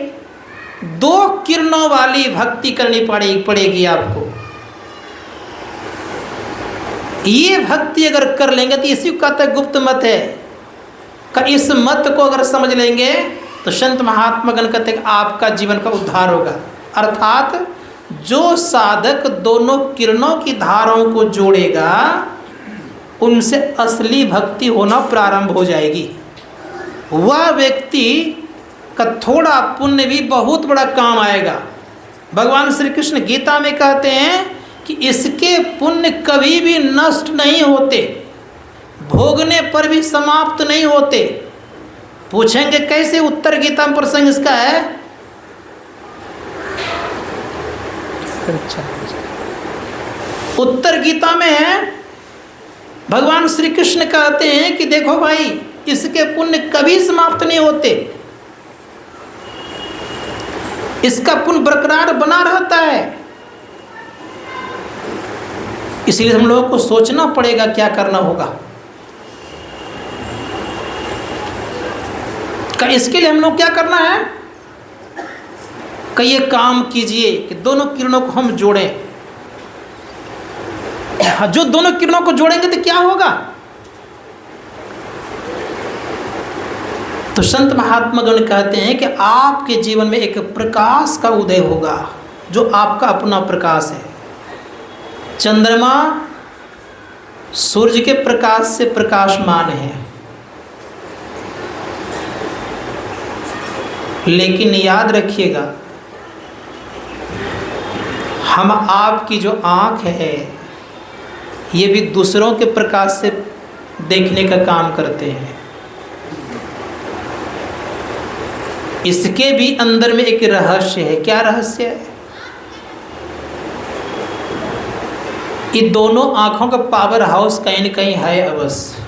Speaker 1: 2 किरणों वाली भक्ति करनी पड़ेगी आपको। ये भक्ति अगर कर लेंगे तो इसी को कहते हैं गुप्त मत है। इस मत को अगर समझ लेंगे तो संत महात्मा गण कहते हैं आपका जीवन का उद्धार होगा। अर्थात जो साधक दोनों किरणों की धाराओं को जोड़ेगा उनसे असली भक्ति होना प्रारंभ हो जाएगी। वह व्यक्ति का थोड़ा पुण्य भी बहुत बड़ा काम आएगा। भगवान श्री कृष्ण गीता में कहते हैं कि इसके पुण्य कभी भी नष्ट नहीं होते, भोगने पर भी समाप्त नहीं होते। पूछेंगे कैसे? उत्तर गीता में प्रसंग इसका है। उत्तर गीता में है, भगवान श्री कृष्ण कहते हैं कि देखो भाई, इसके पुण्य कभी समाप्त नहीं होते, इसका पुण्य बरकरार बना रहता है। इसलिए हम लोगों को सोचना पड़ेगा क्या करना होगा। इसके लिए हम लोग क्या करना है? ये काम कीजिए कि दोनों किरणों को हम जोड़ें। जो दोनों किरणों को जोड़ेंगे तो क्या होगा? तो संत महात्मागण कहते हैं कि आपके जीवन में एक प्रकाश का उदय होगा, जो आपका अपना प्रकाश है। चंद्रमा सूर्य के प्रकाश से प्रकाशमान है, लेकिन याद रखिएगा, हम आपकी जो आँख है ये भी दूसरों के प्रकाश से देखने का काम करते हैं। इसके भी अंदर में एक रहस्य है। क्या रहस्य है? ये दोनों आँखों का पावर हाउस कहीं न कहीं है अवश्य।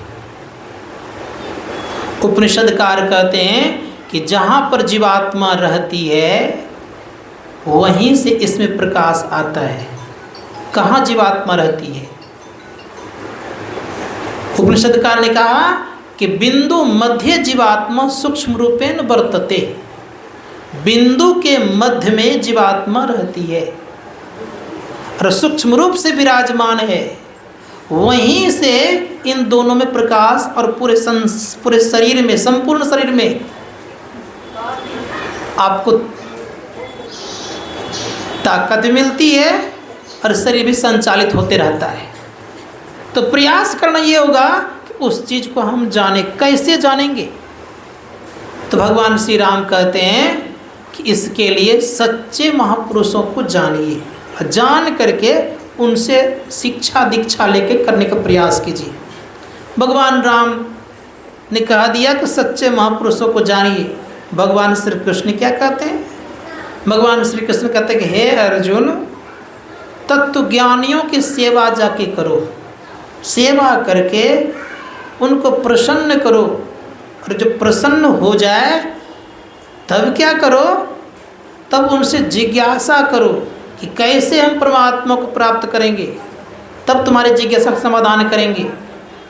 Speaker 1: उपनिषदकार कहते हैं कि जहाँ पर जीवात्मा रहती है वहीं से इसमें प्रकाश आता है। कहाँ जीवात्मा रहती है? उपनिषदकार ने कहा कि बिंदु मध्य जीवात्मा सूक्ष्म रूपेण वर्तते। बिंदु के मध्य में जीवात्मा रहती है और सूक्ष्म रूप से विराजमान है। वहीं से इन दोनों में प्रकाश और पूरे शरीर में, संपूर्ण शरीर में आपको ताकत मिलती है और शरीर भी संचालित होते रहता है। तो प्रयास करना ये होगा कि उस चीज़ को हम जाने। कैसे जानेंगे? तो भगवान श्री राम कहते हैं कि इसके लिए सच्चे महापुरुषों को जानिए, जान करके उनसे शिक्षा दीक्षा लेके करने का प्रयास कीजिए। भगवान राम ने कह दिया कि सच्चे महापुरुषों को जानिए। भगवान श्री कृष्ण क्या कहते हैं? भगवान श्री कृष्ण कहते हैं कि हे अर्जुन, तत्व ज्ञानियों की सेवा जाके करो, सेवा करके उनको प्रसन्न करो, और जब प्रसन्न हो जाए तब क्या करो? तब उनसे जिज्ञासा करो कि कैसे हम परमात्मा को प्राप्त करेंगे। तब तुम्हारे जिज्ञासा का समाधान करेंगे।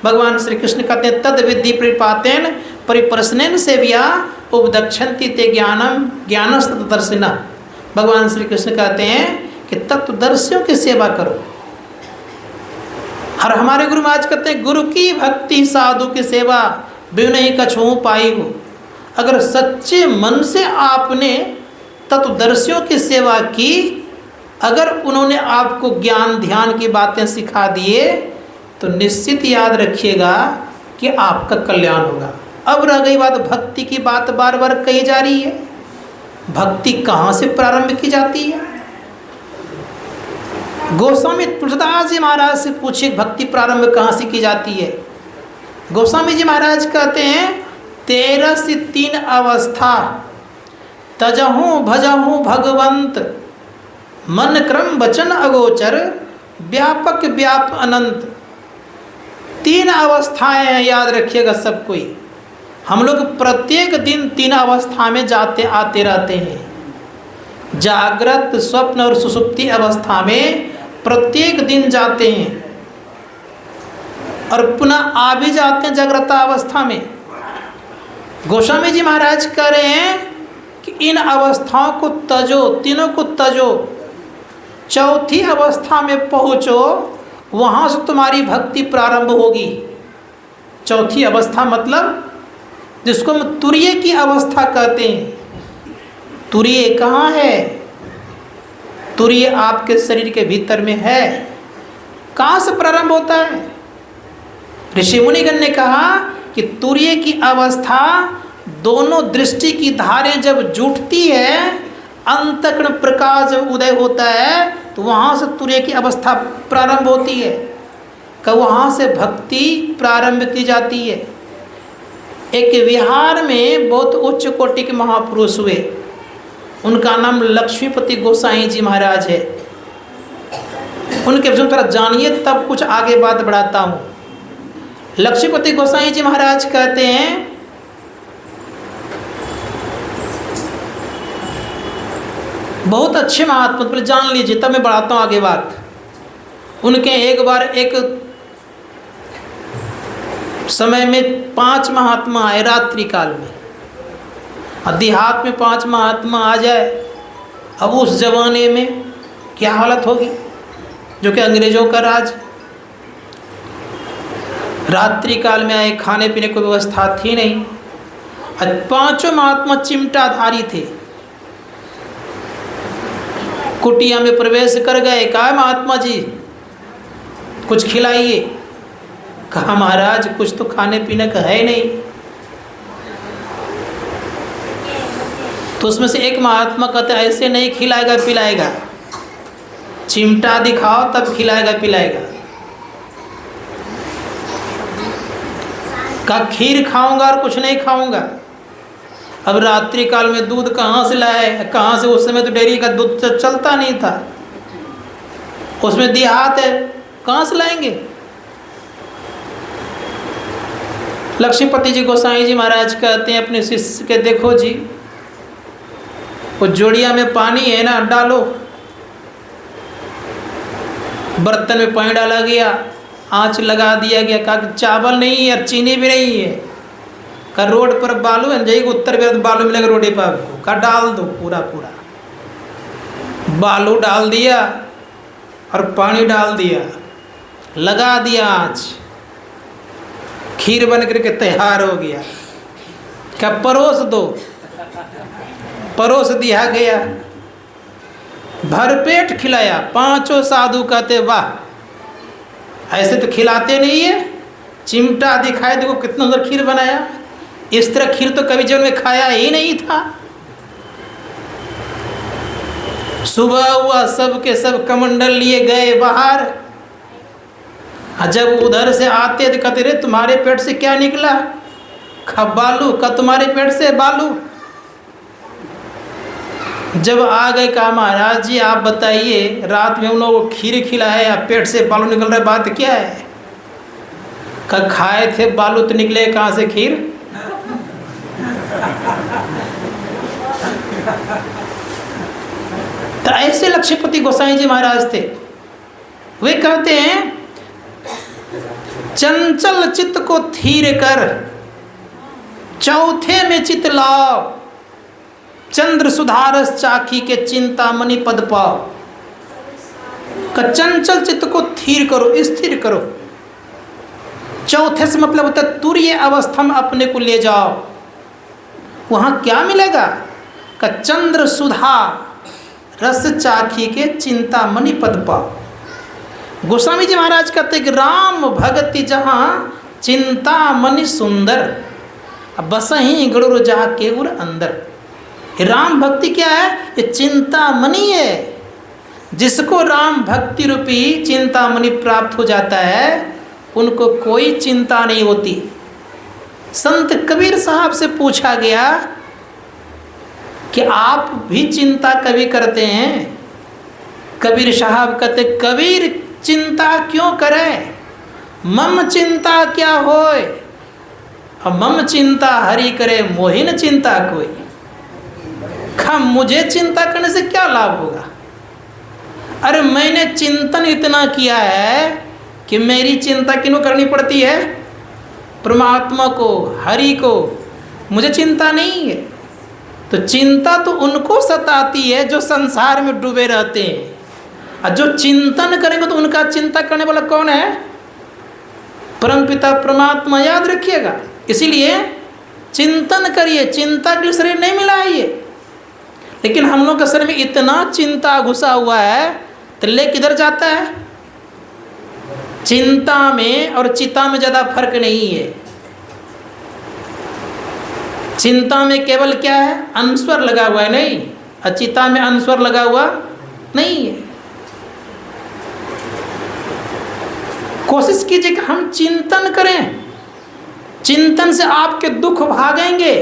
Speaker 1: भगवान श्री कृष्ण कहते हैं तद विद्धि परिपातेन परिप्रश्नेन सेव्या उपदक्षन्ति ते ज्ञानम ज्ञानस्तत्वदर्शिना। भगवान श्री कृष्ण कहते हैं कि तत्वदर्शियों की सेवा करो। और हमारे गुरु महाराज कहते हैं गुरु की भक्ति साधु की सेवा बिनु नहीं कछू पाई हो। अगर सच्चे मन से आपने तत्वदर्शियों की सेवा की, अगर उन्होंने आपको ज्ञान ध्यान की बातें सिखा दिए, तो निश्चित याद रखिएगा कि आपका कल्याण होगा। अब रह गई बात भक्ति की, बात बार बार कही जा रही है। भक्ति कहाँ से प्रारंभ की जाती है? गोस्वामी तुलसीदास जी महाराज से पूछिए भक्ति प्रारंभ कहाँ से की जाती है। गोस्वामी जी महाराज कहते हैं 13 से 3 अवस्था तजहूँ भजहूँ भगवंत, मन क्रम वचन अगोचर, व्यापक व्याप अनंत। 3 अवस्थाएं हैं, याद रखिएगा सब कोई। हम लोग प्रत्येक दिन 3 अवस्था में जाते आते रहते हैं। जागृत, स्वप्न और सुषुप्ति अवस्था में प्रत्येक दिन जाते हैं और पुनः आ भी जाते हैं जागृत अवस्था में। गोस्वामी जी महाराज कह रहे हैं कि इन अवस्थाओं को तजो, तीनों को तजो, चौथी अवस्था में पहुँचो, वहाँ से तुम्हारी भक्ति प्रारंभ होगी। चौथी अवस्था मतलब जिसको हम तुरीय की अवस्था कहते हैं। तुरीय कहाँ है? तुरीय आपके शरीर के भीतर में है। कहाँ से प्रारंभ होता है? ऋषि मुनिगण ने कहा कि तुरीय की अवस्था दोनों दृष्टि की धारें जब जुटती है, अंतःकरण प्रकाश जब उदय होता है, तो वहाँ से तुर्य की अवस्था प्रारंभ होती है। कि वहाँ से भक्ति प्रारंभ की जाती है। एक विहार में बहुत उच्च कोटि के महापुरुष हुए, उनका नाम लक्ष्मीपति गोसाई जी महाराज है। उनके विषय में थोड़ा जानिए, तब कुछ आगे बात बढ़ाता हूँ। लक्ष्मीपति गोसाई जी महाराज कहते हैं, बहुत अच्छे महात्मा, पहले जान लीजिए तब मैं बढ़ाता हूँ आगे बात। उनके एक बार एक समय में 5 महात्मा आए रात्रि काल में। देहात में 5 महात्मा आ जाए, अब उस जमाने में क्या हालत होगी, जो कि अंग्रेजों का राज। रात्रि काल में आए, खाने पीने की व्यवस्था थी नहीं। 5 महात्मा चिमटाधारी थे। कुटिया में प्रवेश कर गए। कहा महात्मा जी कुछ खिलाइए। कहा महाराज कुछ तो खाने पीने का है नहीं। तो उसमें से एक महात्मा कहते ऐसे नहीं खिलाएगा पिलाएगा, चिमटा दिखाओ तब खिलाएगा पिलाएगा। कहा खीर खाऊंगा और कुछ नहीं खाऊंगा। अब रात्रि काल में दूध कहाँ से लाए, कहाँ से, उस समय तो डेयरी का दूध चलता नहीं था, उसमें देहात है, कहाँ से लाएंगे। लक्ष्मीपति जी गोसाई जी महाराज कहते हैं अपने शिष्य के, देखो जी वो जोड़िया में पानी है ना, डालो। बर्तन में पानी डाला गया, आंच लगा दिया गया। कहा चावल नहीं है और चीनी भी नहीं है। का रोड पर बालू है, जाइए उत्तर भारत बालू मिलेगा रोडे पर आपको। का डाल दो पूरा पूरा। बालू डाल दिया और पानी डाल दिया, लगा दिया आँच, खीर बन करके तैयार हो गया। क्या परोस दो, परोस दिया गया, भरपेट खिलाया। 5 साधु कहते वाह ऐसे तो खिलाते नहीं है, चिमटा दिखाए देखो कितना सुंदर खीर बनाया। इस तरह खीर तो कभी जीवन में खाया ही नहीं था। सुबह हुआ, सब के सब कमंडल लिए गए बाहर। जब उधर से आते तो कहते रे तुम्हारे पेट से क्या निकला। खा बालू। का तुम्हारे पेट से बालू। जब आ गए कहा महाराज जी आप बताइए, रात में हम लोगों को खीर खिलाया या पेट से बालू निकल रहा है, बात क्या है। का खाए थे बालू तो निकले कहाँ से खीर। तो ऐसे लक्ष्मीपति गोसाई जी महाराज थे। वे कहते हैं चंचल चित्त को थीर कर चौथे में चित लाओ, चंद्र सुधारस चाखी के चिंता मणि पद पाओ। का चंचल चित्त को थीर करो, स्थिर करो। चौथे से मतलब होता है तुर्य अवस्था में अपने को ले जाओ। वहाँ क्या मिलेगा। का चंद्र सुधा रस चाखी के चिंता मणि पद पाओ। गोस्वामी जी महाराज कहते कि राम भगति जहाँ चिंता मणि सुंदर, बस ही गरुड़ जा के उर अंदर। राम भक्ति क्या है, ये चिंता मणि है। जिसको राम भक्ति रूपी चिंता मणि प्राप्त हो जाता है उनको कोई चिंता नहीं होती। संत कबीर साहब से पूछा गया कि आप भी चिंता कभी करते हैं। कबीर साहब कहते कबीर चिंता क्यों करें, मम चिंता क्या होए। अब मम चिंता हरि करे मोहिन चिंता कोई। खम मुझे चिंता करने से क्या लाभ होगा। अरे मैंने चिंतन इतना किया है कि मेरी चिंता किन्हों करनी पड़ती है, परमात्मा को, हरि को। मुझे चिंता नहीं है। तो चिंता तो उनको सताती है जो संसार में डूबे रहते हैं, और जो चिंतन करेंगे तो उनका चिंता करने वाला कौन है, परमपिता परमात्मा। याद रखिएगा। इसीलिए चिंतन करिए। चिंता के लिए शरीर नहीं मिला है ये, लेकिन हम लोग के शरीर में इतना चिंता घुसा हुआ है तो ले किधर जाता है। चिंता में और चिता में ज़्यादा फर्क नहीं है। चिंता में केवल क्या है, अनुस्वर लगा हुआ है, नहीं। अचिता में अनुस्वर लगा हुआ नहीं है। कोशिश कीजिए कि हम चिंतन करें, चिंतन से आपके दुख भागेंगे।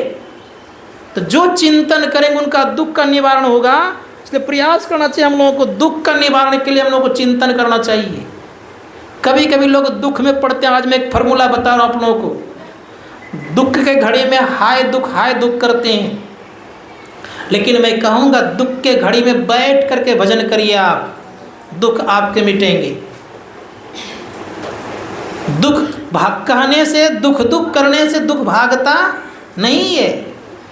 Speaker 1: तो जो चिंतन करेंगे उनका दुख का निवारण होगा। इसलिए प्रयास करना चाहिए हम लोगों को, दुख का निवारण के लिए हम लोगों को चिंतन करना चाहिए। कभी कभी लोग दुख में पड़ते हैं। आज मैं एक फार्मूला बता रहा हूँ आप लोगों को। दुख के घड़ी में हाय दुख करते हैं, लेकिन मैं कहूँगा दुख के घड़ी में बैठ करके भजन करिए आप, दुख आपके मिटेंगे। दुख कहने से, दुख करने से दुख भागता नहीं है।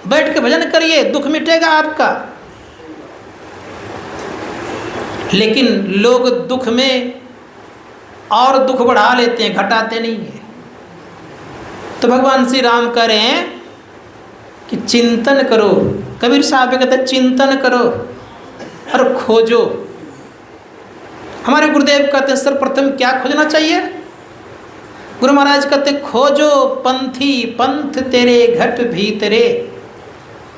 Speaker 1: बैठ के भजन करिए, दुख मिटेगा आपका। लेकिन लोग दुख में और दुख बढ़ा लेते हैं, घटाते नहीं है। तो भगवान श्री राम कह रहे हैं कि चिंतन करो। कबीर साहब कहते हैं चिंतन करो और खोजो। हमारे गुरुदेव कहते हैं सर्वप्रथम क्या खोजना चाहिए? गुरु महाराज कहते खोजो पंथी पंथ तेरे घट भीतरे,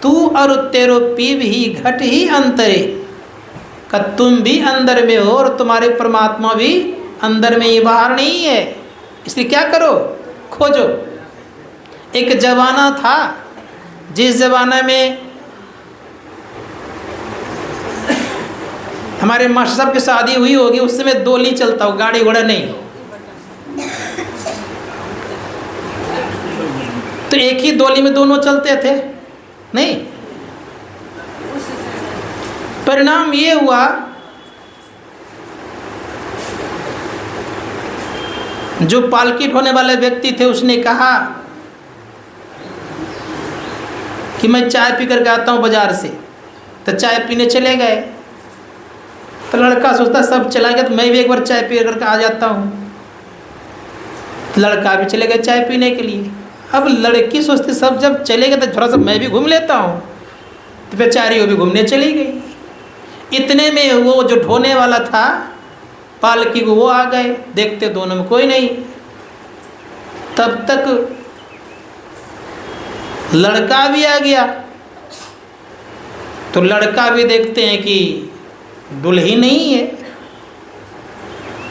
Speaker 1: तू और तेरो पीव ही घट ही अंतरे। का तुम भी अंदर में हो और तुम्हारे परमात्मा भी अंदर में, ये बाहर नहीं है। इसलिए क्या करो? खोजो। एक जमाना था जिस जमाने में हमारे मास्टर साहब की शादी हुई होगी, उस समय डोली चलता हो, गाड़ी घोड़ा नहीं। तो एक ही डोली में दोनों चलते थे नहीं। परिणाम ये हुआ जो पालकी ढोने वाले व्यक्ति थे उसने कहा कि मैं चाय पी करके आता हूँ बाजार से। तो चाय पीने चले गए। तो लड़का सोचता सब चला गया तो मैं भी एक बार चाय पी करके आ जाता हूँ। तो लड़का भी चले गए चाय पीने के लिए। अब लड़की सोचती सब जब चले गए तो थोड़ा सा मैं भी घूम लेता हूँ। तो बेचारी वो भी घूमने चली गई। इतने में वो जो ढोने वाला था पालकी को, वो आ गए। देखते दोनों में कोई नहीं। तब तक लड़का भी आ गया। तो लड़का भी देखते हैं कि दुल्ही नहीं है।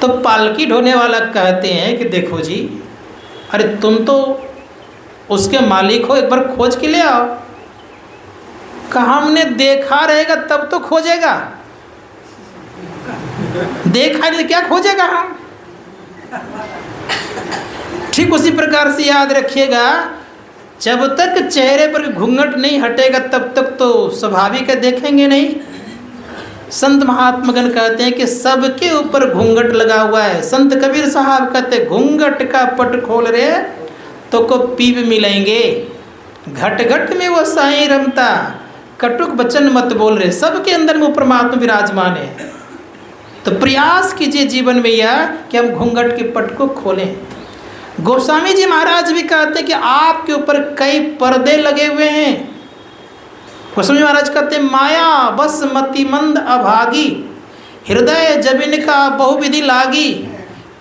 Speaker 1: तो पालकी ढोने वाला कहते हैं कि देखो जी, अरे तुम तो उसके मालिक हो, एक बार खोज के ले आओ। कहा हमने देखा रहेगा तब तो खोजेगा, देखा नहीं क्या खोजेगा हम। ठीक उसी प्रकार से याद रखिएगा, जब तक चेहरे पर घूंघट नहीं हटेगा तब तक तो स्वाभाविक है देखेंगे नहीं। संत महात्मगण कहते हैं कि सबके ऊपर घूंघट लगा हुआ है। संत कबीर साहब कहते घूंघट का पट खोल रहे तो को पीप मिलेंगे, घट घट में वो साईं रमता, कटुक वचन मत बोल रहे। सबके अंदर में वो परमात्मा विराजमान है। तो प्रयास कीजिए जीवन में यह कि हम घूंघट के पट को खोलें। गोस्वामी जी महाराज भी कहते हैं कि आपके ऊपर कई पर्दे लगे हुए हैं। गोस्वामी महाराज कहते हैं माया बस मति मंद अभागी, हृदय जबिन का बहुविधि लागी,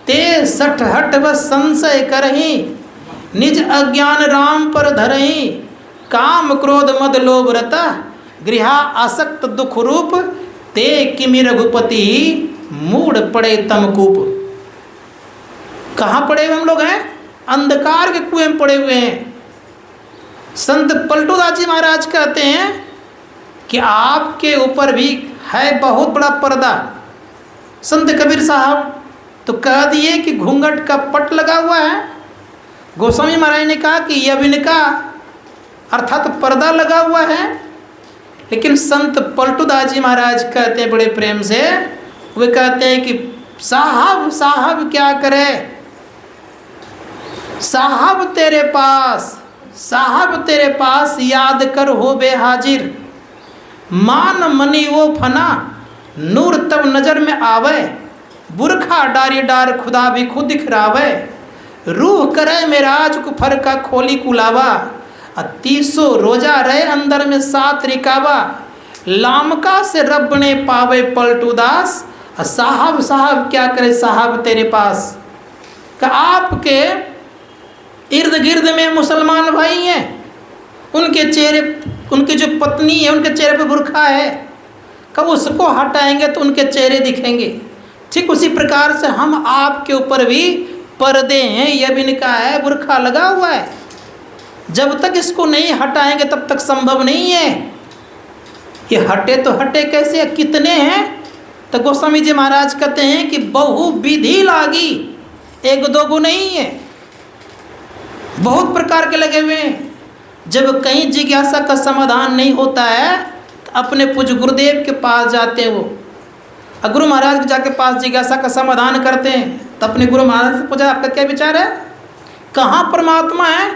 Speaker 1: ते सठ हट व संशय करही, निज अज्ञान राम पर धरही, काम क्रोध मद लोभ रता, गृहा आसक्त दुख रूप, ते किमि रघुपति मूड पड़े तमकूप। कहाँ पड़े हुए हम लोग हैं? अंधकार के कुएं में पड़े हुए हैं। संत पलटूदास जी महाराज कहते हैं कि आपके ऊपर भी है बहुत बड़ा पर्दा। संत कबीर साहब तो कह दिए कि घूंघट का पट लगा हुआ है। गोस्वामी महाराज ने कहा कि यविन का अर्थात पर्दा लगा हुआ है। लेकिन संत पलटूदास जी महाराज कहते हैं बड़े प्रेम से, वे कहते हैं कि साहब साहब क्या करे, साहब तेरे पास याद कर हो बेहाजिर, मान मनी वो फना नूर तब नजर में आवे, बुरखा डारी डार खुदा भी खुद दिखरावे, रूह करे मेराज कुफर का खोली कुलावा, 300 रोजा रहे अंदर में 7 रिकावा, लामका से रब ने पावे पलटूदास, साहब साहब क्या करे साहब तेरे पास। का आपके इर्द गिर्द में मुसलमान भाई हैं, उनकी जो पत्नी है उनके चेहरे पे बुर्खा है, कब उसको हटाएंगे तो उनके चेहरे दिखेंगे। ठीक उसी प्रकार से हम आपके ऊपर भी पर्दे हैं, यह भी निकाह है, बुर्खा लगा हुआ है। जब तक इसको नहीं हटाएंगे तब तक संभव नहीं है। ये हटे तो हटे कैसे, कितने हैं? तो गोस्वामी जी महाराज कहते हैं कि बहु विधि लागी, एक दो गो नहीं है, बहुत प्रकार के लगे हुए हैं। जब कहीं जिज्ञासा का समाधान नहीं होता है तो अपने पूज्य गुरुदेव के पास जाते हैं। वो गुरु महाराज के जाके पास जिज्ञासा का समाधान करते हैं तो अपने गुरु महाराज से पूछा आपका क्या विचार है, कहाँ परमात्मा है?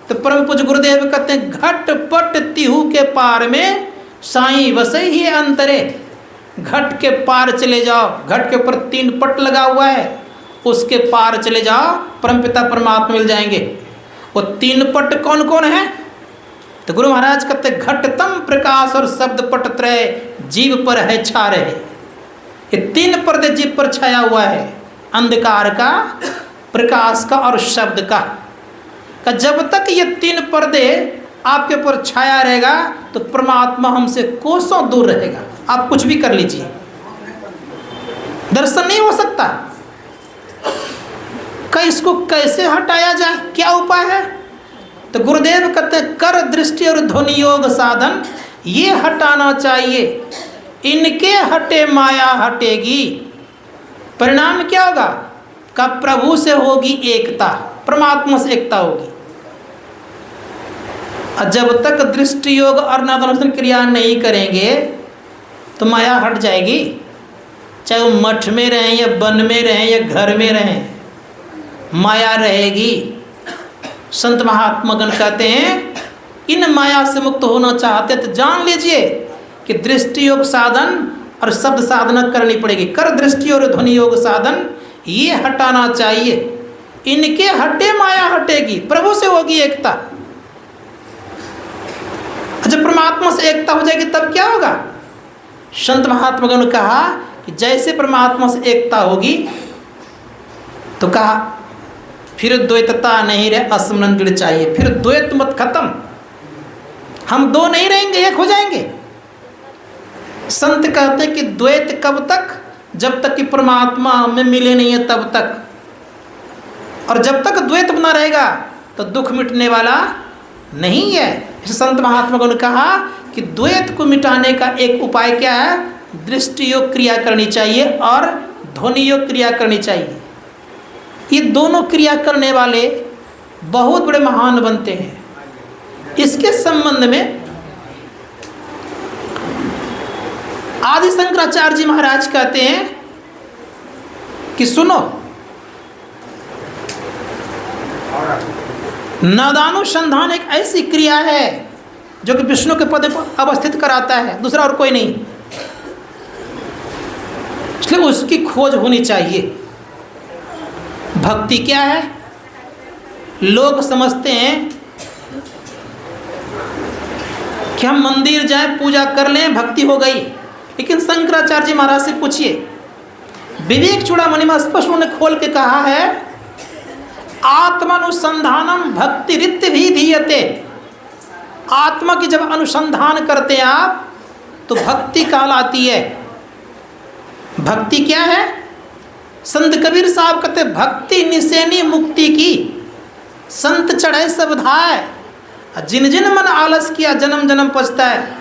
Speaker 1: तो परम पूज्य गुरुदेव कहते हैं घट पट तिहु के पार में साईं वसई ही अंतरे। घट के पार चले जाओ, घट के ऊपर 3 पट लगा हुआ है, उसके पार चले जाओ, परमपिता परमात्मा मिल जाएंगे। वो 3 पट कौन कौन है? तो गुरु महाराज कहते घटतम प्रकाश और शब्द पट त्रय जीव पर है छा रहे। ये 3 पर्दे जीव पर छाया हुआ है, अंधकार का, प्रकाश का और शब्द का। जब तक ये 3 पर्दे आपके ऊपर छाया रहेगा तो परमात्मा हमसे कोसों दूर रहेगा। आप कुछ भी कर लीजिए, दर्शन नहीं हो सकता। इसको कैसे हटाया जाए, क्या उपाय है? तो गुरुदेव कहते हैं कर दृष्टि और ध्वनि योग साधन ये हटाना चाहिए, इनके हटे माया हटेगी। परिणाम क्या होगा? का प्रभु से होगी एकता, परमात्मा से एकता होगी। और जब तक दृष्टि योग और नादानुष्ठान क्रिया नहीं करेंगे तो माया हट जाएगी। चाहे वो मठ में रहें या वन में रहें या घर में रहें, माया रहेगी। संत महात्मागण कहते हैं इन माया से मुक्त होना चाहते तो जान लीजिए कि दृष्टि योग साधन और शब्द साधना करनी पड़ेगी। कर दृष्टि और ध्वनि योग साधन ये हटाना चाहिए, इनके हटे माया हटेगी, प्रभु से होगी एकता। जब परमात्मा से एकता हो जाएगी तब क्या होगा? संत महात्मागण ने कहा कि जैसे परमात्मा से एकता होगी तो कहा फिर द्वैतता नहीं रहे, असमंजस चाहिए। फिर द्वैत मत खत्म, हम 2 नहीं रहेंगे, एक हो जाएंगे। संत कहते हैं कि द्वैत कब तक? जब तक कि परमात्मा में मिले नहीं है तब तक। और जब तक द्वैत बना रहेगा तो दुख मिटने वाला नहीं है। संत महात्मा ने कहा कि द्वैत को मिटाने का एक उपाय क्या है? दृष्टि योग क्रिया करनी चाहिए और ध्वनि योग क्रिया करनी चाहिए। ये दोनों क्रिया करने वाले बहुत बड़े महान बनते हैं। इसके संबंध में आदि शंकराचार्य जी महाराज कहते हैं कि सुनो, नादानुसंधान एक ऐसी क्रिया है जो कि विष्णु के पद पर अवस्थित कराता है, दूसरा और कोई नहीं। इसलिए उसकी खोज होनी चाहिए। भक्ति क्या है? लोग समझते हैं कि हम मंदिर जाएं, पूजा कर लें, भक्ति हो गई। लेकिन शंकराचार्य जी महाराज से पूछिए, विवेक चूड़ामणि में स्पष्ट उन्होंने खोल के कहा है आत्मानुसंधानम भक्ति रित्य भी धीयते। आत्मा की जब अनुसंधान करते हैं आप तो भक्ति कहलाती है। भक्ति क्या है? संत कबीर साहब कहते भक्ति निसेनी मुक्ति की, संत चढ़े सब धाय, जिन जिन मन आलस किया जन्म जन्म पछता है।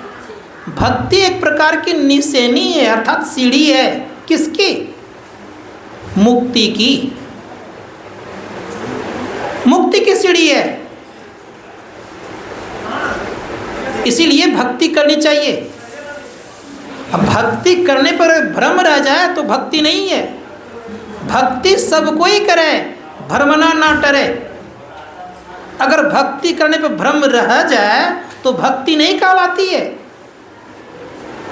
Speaker 1: भक्ति एक प्रकार की निसेनी है, अर्थात सीढ़ी है। किसकी? मुक्ति की। मुक्ति की सीढ़ी है, इसीलिए भक्ति करनी चाहिए। अब भक्ति करने पर भ्रम रह जाए तो भक्ति नहीं है। भक्ति सब कोई करे, भ्रमना ना डरे। अगर भक्ति करने पर भ्रम रह जाए तो भक्ति नहीं कहलाती है।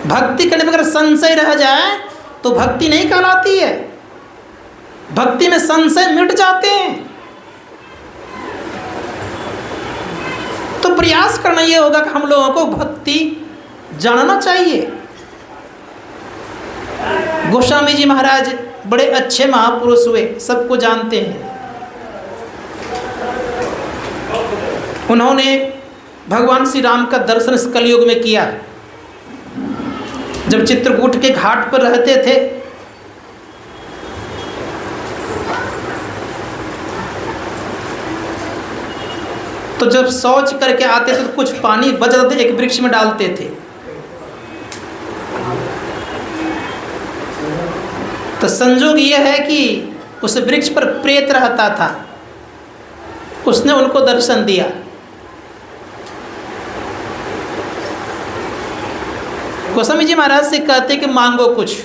Speaker 1: भक्ति करने पर अगर संशय रह जाए तो भक्ति नहीं कहलाती है। भक्ति में संशय मिट जाते हैं। तो प्रयास करना ये होगा कि हम लोगों को भक्ति जानना चाहिए। गोस्वामी जी महाराज बड़े अच्छे महापुरुष हुए, सबको जानते हैं। उन्होंने भगवान श्री राम का दर्शन इस कलयुग में किया। जब चित्रकूट के घाट पर रहते थे तो जब शौच करके आते थे तो कुछ पानी बच जाता था, एक वृक्ष में डालते थे। तो संजोग यह है कि उस वृक्ष पर प्रेत रहता था, उसने उनको दर्शन दिया। गोस्वामी जी महाराज से कहते कि मांगो कुछ।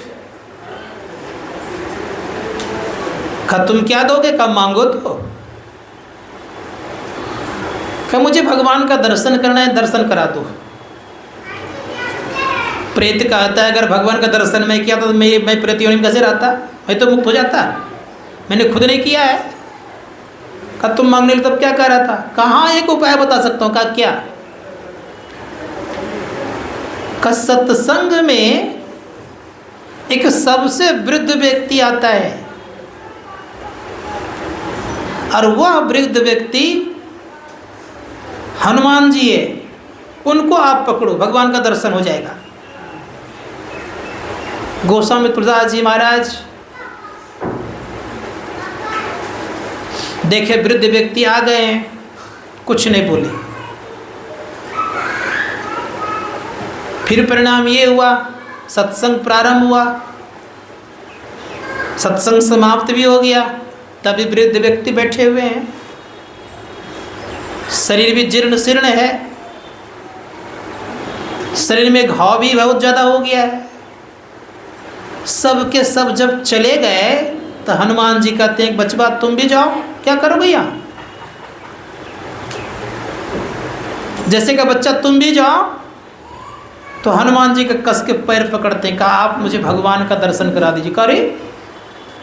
Speaker 1: कहा तुम क्या दोगे? कब मांगो तो। कहा मुझे भगवान का दर्शन करना है, दर्शन करा दो। प्रेत कहता है अगर भगवान का दर्शन मैं किया तो मैं प्रेत योनि में कैसे रहता? मैं तो मुक्त हो जाता, मैंने खुद नहीं किया है। कहा तुम मांगने तब क्या कह रहा था? कहाँ एक उपाय बता सकता हूँ। कहा क्या? का सत्संग में एक सबसे वृद्ध व्यक्ति आता है और वह वृद्ध व्यक्ति हनुमान जी है, उनको आप पकड़ो, भगवान का दर्शन हो जाएगा। गोस्वामी तुलसीदास जी महाराज देखे वृद्ध व्यक्ति आ गए हैं, कुछ नहीं बोले। फिर परिणाम ये हुआ, सत्संग प्रारंभ हुआ, सत्संग समाप्त भी हो गया। तभी वृद्ध व्यक्ति बैठे हुए हैं, शरीर भी जीर्ण शीर्ण है, शरीर में घाव भी बहुत ज़्यादा हो गया है। सब के सब जब चले गए तो हनुमान जी कहते हैं बचवा तुम भी जाओ, क्या करोगे यहाँ? जैसे का बच्चा तुम भी जाओ, तो हनुमान जी का कस के पैर पकड़ते हैं। कहा आप मुझे भगवान का दर्शन करा दीजिए। अरे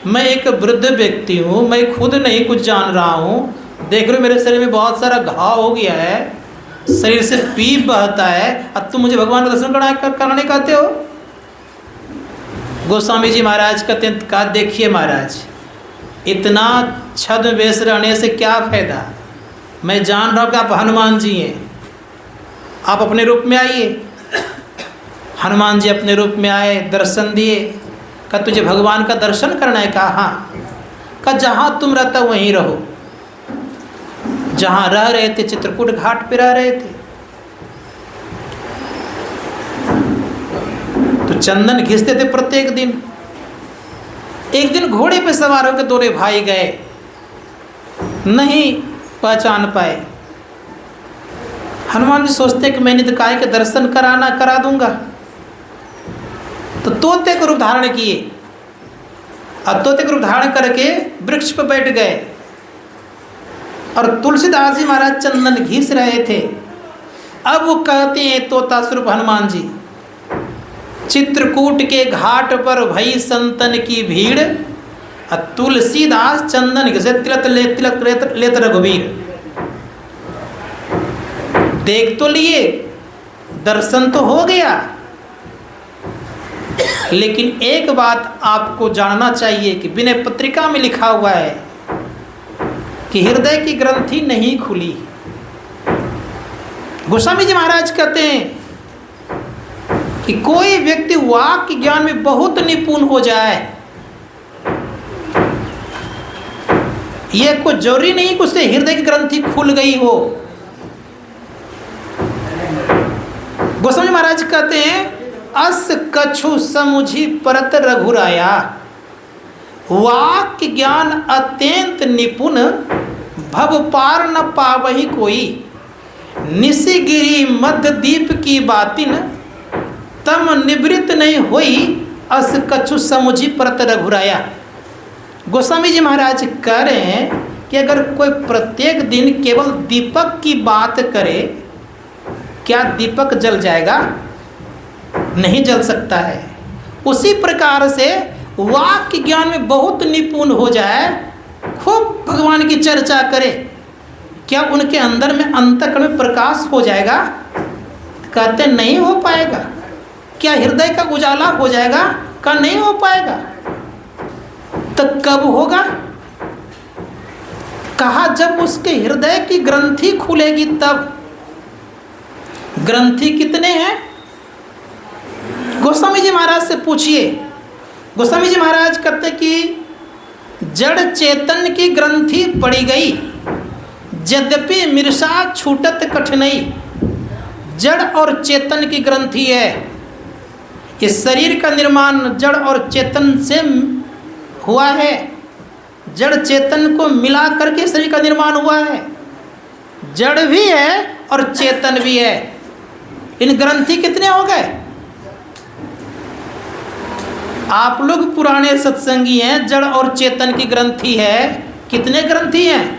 Speaker 1: मैं एक वृद्ध व्यक्ति हूँ, मैं खुद नहीं कुछ जान रहा हूँ, देख रहे हो मेरे शरीर में बहुत सारा घाव हो गया है, शरीर से पीप बहता है, अब तुम मुझे भगवान का दर्शन कराने कहते हो? गोस्वामी जी महाराज कहते हैं कहा देखिए महाराज, इतना छद्म वेश रहने से क्या फायदा? मैं जान रहा हूँ कि आप हनुमान जी हैं, आप अपने रूप में आइए। हनुमान जी अपने रूप में आए, दर्शन दिए। कहा तुझे भगवान का दर्शन करना है? कहा हाँ। कहा जहाँ तुम रहता वहीं रहो। जहाँ रह रहे थे चित्रकूट घाट पे रह रहे थे, तो चंदन घिसते थे प्रत्येक दिन। एक दिन घोड़े पे सवार होकर दोनों भाई गए, नहीं पहचान पाए। हनुमान जी सोचते कि मैंने तो कहा के दर्शन करा दूंगा, तो तोते को रूप धारण किए और तोते को रूप धारण करके वृक्ष पर बैठ गए और तुलसीदास जी महाराज चंदन घिस रहे थे। अब वो कहते हैं तोता स्वरूप हनुमान जी, चित्रकूट के घाट पर भई संतन की भीड़, तुलसीदास चंदन घिसे तिलक लेत रघुवीर। देख तो लिए, दर्शन तो हो गया, लेकिन एक बात आपको जानना चाहिए कि विनय पत्रिका में लिखा हुआ है कि हृदय की ग्रंथि नहीं खुली। गोस्वामी जी महाराज कहते हैं कि कोई व्यक्ति वाक्य ज्ञान में बहुत निपुण हो जाए, यह कोई जरूरी नहीं कि उसके हृदय की ग्रंथि खुल गई हो। गोस्वामी महाराज कहते हैं अस कछु समुझी परत रघुराया, वाक्य ज्ञान अत्यंत निपुण, भव पार न पावही कोई, निशिगिरी मध्य दीप की बातिन, तम निवृत्त नहीं होई, अस कछु समुझी परत रघुराया। गोस्वामी जी महाराज कह रहे हैं कि अगर कोई प्रत्येक दिन केवल दीपक की बात करे, क्या दीपक जल जाएगा? नहीं जल सकता है। उसी प्रकार से वाक्य ज्ञान में बहुत निपुण हो जाए, खूब भगवान की चर्चा करे, क्या उनके अंदर में अंतःकरण में प्रकाश हो जाएगा? कहते नहीं हो पाएगा। क्या हृदय का उजाला हो जाएगा? का नहीं हो पाएगा। तो कब होगा? कहा जब उसके हृदय की ग्रंथि खुलेगी तब। ग्रंथि कितने हैं? गोस्वामी जी महाराज से पूछिए। गोस्वामी जी महाराज कहते कि जड़ चेतन की ग्रंथि पड़ी गई, यद्यपि मिर्षा छूटत कठिनाई। जड़ और चेतन की ग्रंथि है। इस शरीर का निर्माण जड़ और चेतन से हुआ है। जड़ चेतन को मिला करके शरीर का निर्माण हुआ है। जड़ भी है और चेतन भी है। इन ग्रंथि कितने हो गए? आप लोग पुराने सत्संगी हैं, जड़ और चेतन की ग्रंथि है। कितने ग्रंथि हैं?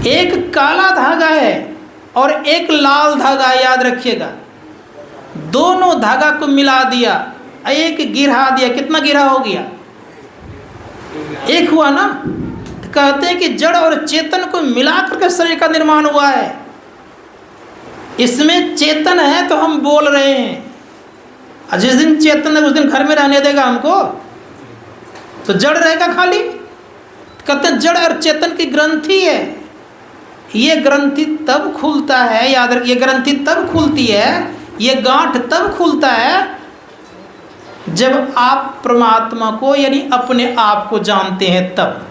Speaker 1: एक काला धागा है और एक लाल धागा, याद रखिएगा। दोनों धागा को मिला दिया, एक गिरा दिया, कितना गिरा हो गया? एक हुआ ना। तो कहते हैं कि जड़ और चेतन को मिला करके शरीर का निर्माण हुआ है। इसमें चेतन है तो हम बोल रहे हैं, और जिस दिन चेतन है उस दिन घर में रहने देगा हमको? तो जड़ रहेगा खाली। कहते हैं जड़ और चेतन की ग्रंथि है। ये ग्रंथि तब खुलता है, याद रखिए, ये ग्रंथि तब खुलती है, ये गांठ तब खुलता है जब आप परमात्मा को यानी अपने आप को जानते हैं। तब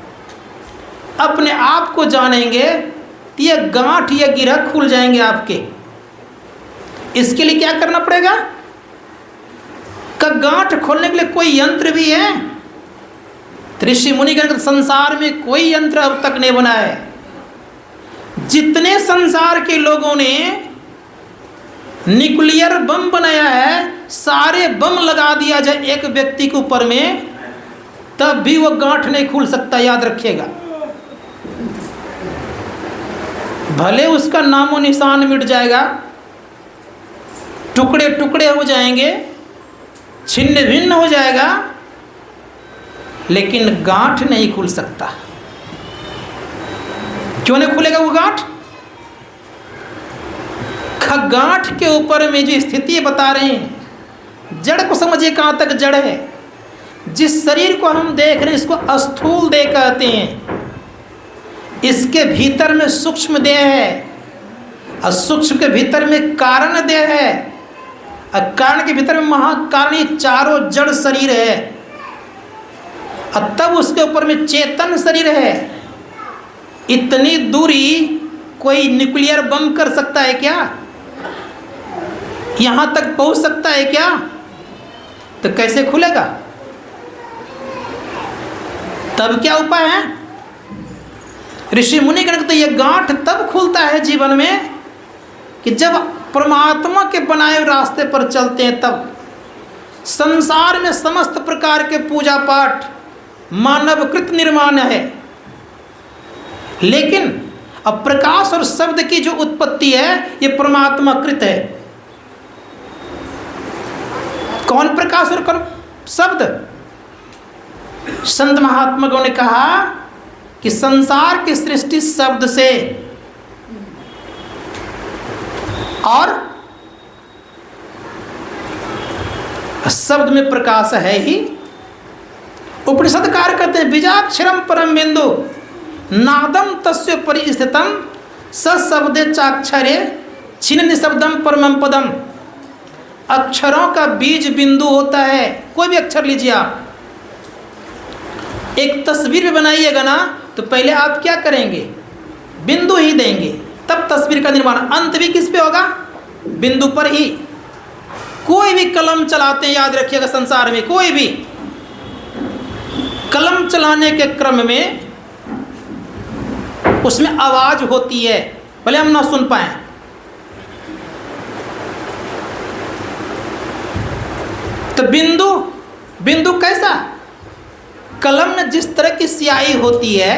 Speaker 1: अपने आप को जानेंगे तो ये गांठ या गिरह खुल जाएंगे आपके। इसके लिए क्या करना पड़ेगा? का गांठ खोलने के लिए कोई यंत्र भी है? ऋषि मुनि के संसार में कोई यंत्र अब तक नहीं बना है। जितने संसार के लोगों ने न्यूक्लियर बम बनाया है, सारे बम लगा दिया जाए एक व्यक्ति के ऊपर में, तब भी वो गांठ नहीं खुल सकता, याद रखिएगा। भले उसका नामो निशान मिट जाएगा, टुकड़े टुकड़े हो जाएंगे, छिन्न भिन्न हो जाएगा, लेकिन गांठ नहीं खुल सकता। क्यों नहीं खुलेगा वो गांठ? गांठ के ऊपर में जो स्थिति बता रहे हैं, जड़ को समझिए कहाँ तक जड़ है। जिस शरीर को हम देख रहे हैं इसको स्थूल देह कहते हैं। इसके भीतर में सूक्ष्म देह है, और सूक्ष्म के भीतर में कारण देह है, और कारण के भीतर में महाकारण। ये चारों जड़ शरीर है, और तब उसके ऊपर में चेतन शरीर है। इतनी दूरी कोई न्यूक्लियर बम कर सकता है क्या? यहां तक पहुंच सकता है क्या? तो कैसे खुलेगा? तब क्या उपाय है? ऋषि मुनि गण तो यह गांठ तब खुलता है जीवन में कि जब परमात्मा के बनाए रास्ते पर चलते हैं। तब संसार में समस्त प्रकार के पूजा पाठ मानवकृत निर्माण है, लेकिन अब प्रकाश और शब्द की जो उत्पत्ति है ये परमात्मा कृत है। कौन प्रकाश और कौन शब्द? संत महात्माओं ने कहा कि संसार की सृष्टि शब्द से, और शब्द में प्रकाश है ही। उपनिषदकार कहते हैं बीजाक्षरम परम बिंदु नादम तस्य परिस्थितम सशब्दे चाक्षरे छिन्न निशब्दम परमम पदम। अक्षरों का बीज बिंदु होता है। कोई भी अक्षर लीजिए आप, एक तस्वीर भी बनाइएगा ना तो पहले आप क्या करेंगे? बिंदु ही देंगे, तब तस्वीर का निर्माण। अंत भी किस पे होगा? बिंदु पर ही। कोई भी कलम चलाते हैं, याद रखिएगा, संसार में कोई भी कलम चलाने के क्रम में उसमें आवाज होती है, भले हम ना सुन पाए। तो बिंदु, बिंदु कैसा? कलम में जिस तरह की स्याही होती है,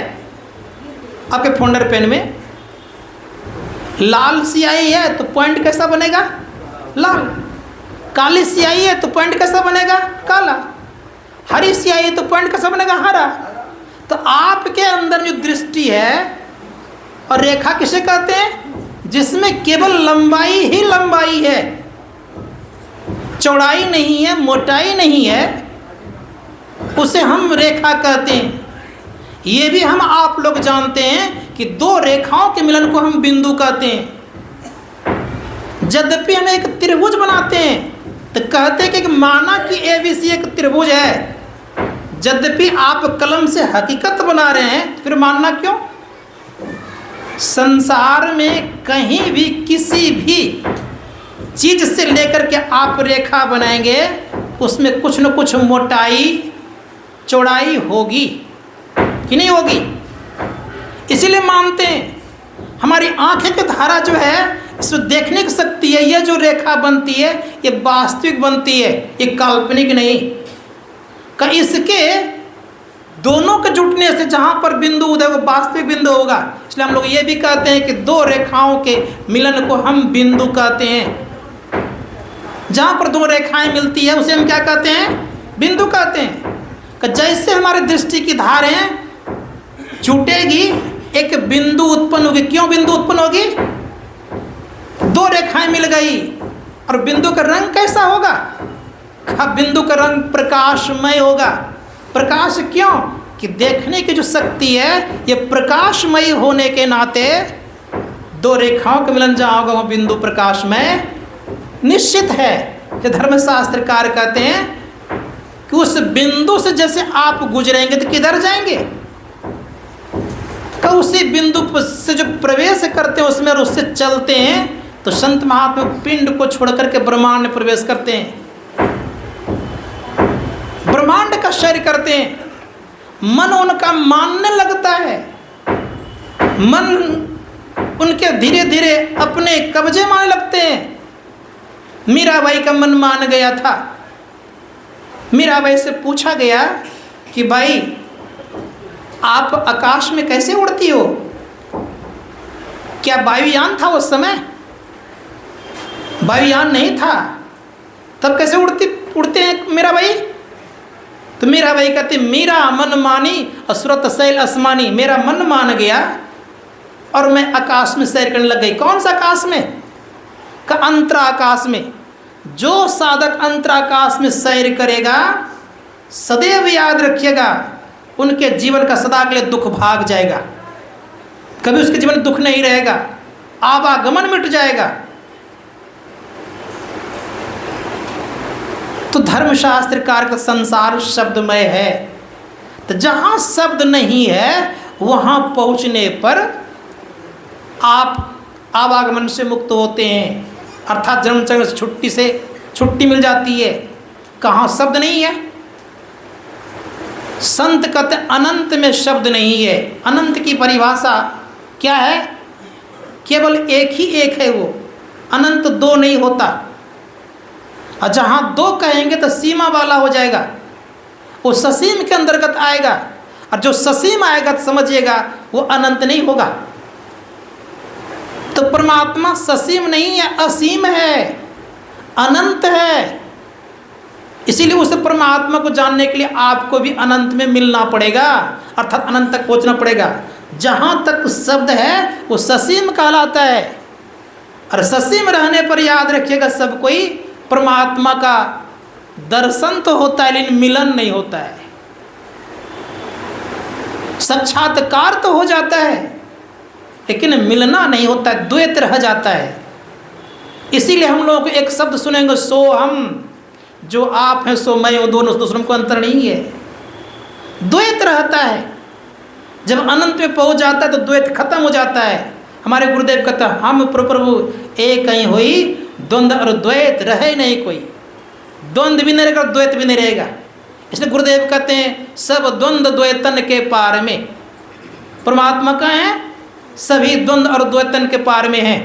Speaker 1: आपके फोल्डर पेन में लाल स्याही है तो पॉइंट कैसा बनेगा? लाल। काली स्याही है तो पॉइंट कैसा बनेगा? काला। हरी स्याही है तो पॉइंट कैसा बनेगा? हरा। तो आपके अंदर जो दृष्टि है, और रेखा किसे कहते हैं? जिसमें केवल लंबाई ही लंबाई है, चौड़ाई नहीं है, मोटाई नहीं है, उसे हम रेखा कहते हैं। ये भी हम आप लोग जानते हैं कि दो रेखाओं के मिलन को हम बिंदु कहते हैं। यद्यपि हम एक त्रिभुज बनाते हैं तो कहते हैं कि माना कि ABC एक त्रिभुज है, यद्यपि आप कलम से हकीकत बना रहे हैं, फिर मानना क्यों? संसार में कहीं भी किसी भी चीज से लेकर के आप रेखा बनाएंगे, उसमें कुछ न कुछ मोटाई चौड़ाई होगी कि नहीं होगी? इसीलिए मानते हैं। हमारी आंखें की धारा जो है, इसमें देखने की शक्ति है, ये जो रेखा बनती है ये वास्तविक बनती है, ये काल्पनिक नहीं। का इसके दोनों के जुटने से जहाँ पर बिंदु उदय वो वास्तविक बिंदु होगा। इसलिए हम लोग ये भी कहते हैं कि दो रेखाओं के मिलन को हम बिंदु कहते हैं। जहाँ पर दो रेखाएं मिलती है उसे हम क्या कहते हैं? बिंदु कहते हैं। कि जैसे हमारे दृष्टि की धारें जुटेगी एक बिंदु उत्पन्न होगी। क्यों बिंदु उत्पन्न होगी? दो रेखाएं मिल गई। और बिंदु का रंग कैसा होगा? बिंदु का रंग प्रकाशमय होगा। प्रकाश क्यों? कि देखने की जो शक्ति है ये प्रकाशमय होने के नाते दो रेखाओं का मिलन जहाँ होगा वो बिंदु प्रकाशमय निश्चित है। ये धर्मशास्त्रकार कहते हैं कि उस बिंदु से जैसे आप गुजरेंगे तो किधर जाएंगे? कि उसी बिंदु से जो प्रवेश करते हैं उसमें और उससे चलते हैं तो संत महात्मा पिंड को छोड़ करके ब्रह्मांड में प्रवेश करते हैं, ब्रह्मांड का शैर करते हैं। मन उनका मानने लगता है, मन उनके धीरे धीरे अपने कब्जे मानने लगते हैं। मीराबाई का मन मान गया था। मीराबाई से पूछा गया कि भाई आप आकाश में कैसे उड़ती हो? क्या वायुयान था उस समय? वायुयान नहीं था, तब कैसे उड़ते हैं मीराबाई? तो मीराबाई कहती मेरा मन मानी असुरत शैल आसमानी। मेरा मन मान गया और मैं आकाश में सैर करने लग गई। कौन सा आकाश में? का अंतराकाश में। जो साधक अंतराकाश में सैर करेगा सदैव याद रखिएगा उनके जीवन का सदा के लिए दुख भाग जाएगा। कभी उसके जीवन में दुख नहीं रहेगा, आवागमन मिट जाएगा। तो धर्मशास्त्रकार का संसार शब्दमय है। तो जहाँ शब्द नहीं है वहाँ पहुँचने पर आप आवागमन से मुक्त होते हैं, अर्थात जन्म चक्र से छुट्टी मिल जाती है। कहाँ शब्द नहीं है? संत कहते अनंत में शब्द नहीं है। अनंत की परिभाषा क्या है? केवल एक ही एक है वो, अनंत दो नहीं होता। और जहाँ दो कहेंगे तो सीमा वाला हो जाएगा, वो ससीम के अंतर्गत आएगा। और जो ससीम आएगा तो समझिएगा वो अनंत नहीं होगा। तो परमात्मा ससीम नहीं है, असीम है, अनंत है। इसीलिए उस परमात्मा को जानने के लिए आपको भी अनंत में मिलना पड़ेगा, अर्थात अनंत तक पहुंचना पड़ेगा। जहाँ तक शब्द है वो ससीम कहलाता है। और ससीम रहने पर याद रखिएगा सब कोई परमात्मा का दर्शन तो होता है लेकिन मिलन नहीं होता है। साक्षात्कार तो हो जाता है लेकिन मिलना नहीं होता है, द्वैत रह जाता है। इसीलिए हम लोग एक शब्द सुनेंगे सो हम, जो आप हैं सो मैं हूँ, दोनों दूसरों को अंतर नहीं है, द्वैत रहता है। जब अनंत में पहुँच जाता है तो द्वैत खत्म हो जाता है। हमारे गुरुदेव कहते हैं हम प्रभु एक कहीं हुई, द्वंद्व और द्वैत रहे नहीं कोई। द्वंद्व भी नहीं रहेगा, द्वैत भी नहीं रहेगा। इसलिए गुरुदेव कहते हैं सब द्वंद्व द्वैतन के पार में। परमात्मा का है सभी द्वंद्व और द्वैतन के पार में है।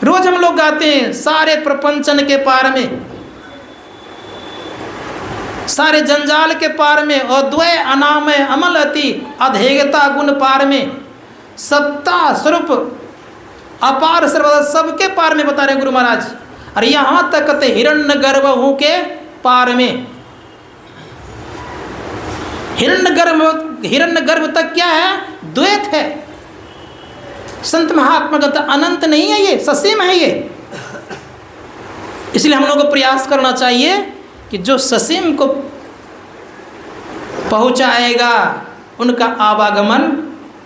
Speaker 1: रोज हम लोग गाते हैं सारे प्रपंचन के पार में, सारे जंजाल के पार में, और द्वय अनामय अमल अति अधेयता गुण पार में, सत्ता स्वरूप अपार सर्वदा सबके पार में बता रहे गुरु महाराज। और यहाँ तक कहते हिरण्य गर्भ हूँ के पार में। हिरण्य गर्भ तक क्या है? द्वैत है। संत महात्मा कहते अनंत नहीं है, ये ससीम है ये। इसलिए हम लोगों को प्रयास करना चाहिए कि जो ससीम को पहुँचाएगा उनका आवागमन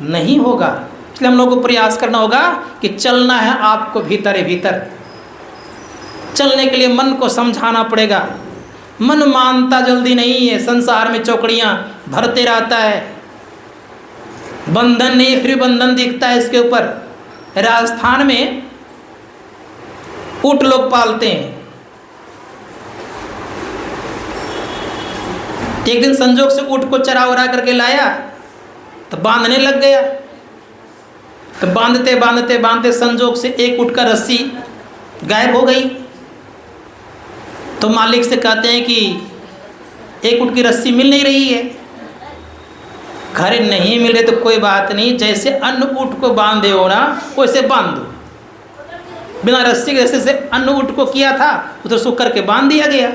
Speaker 1: नहीं होगा। इसलिए हम लोगों को प्रयास करना होगा कि चलना है आपको भीतर भीतर। चलने के लिए मन को समझाना पड़ेगा। मन मानता जल्दी नहीं है, संसार में चौकड़ियाँ भरते रहता है, बंधन नहीं फिर बंधन दिखता है इसके ऊपर। राजस्थान में ऊँट लोग पालते हैं। एक दिन संजोग से ऊँट को चरा उरा करके लाया तो बांधने लग गया। तो बांधते बांधते बांधते संजोग से एक ऊँट का रस्सी गायब हो गई। तो मालिक से कहते हैं कि एक ऊँट की रस्सी मिल नहीं रही है। घर नहीं मिले तो कोई बात नहीं, जैसे अन्य ऊँट को बांधे हो ना वैसे बांध दो। बिना रस्सी के जैसे से अन्य ऊँट को किया था उधर सो करके बांध दिया गया।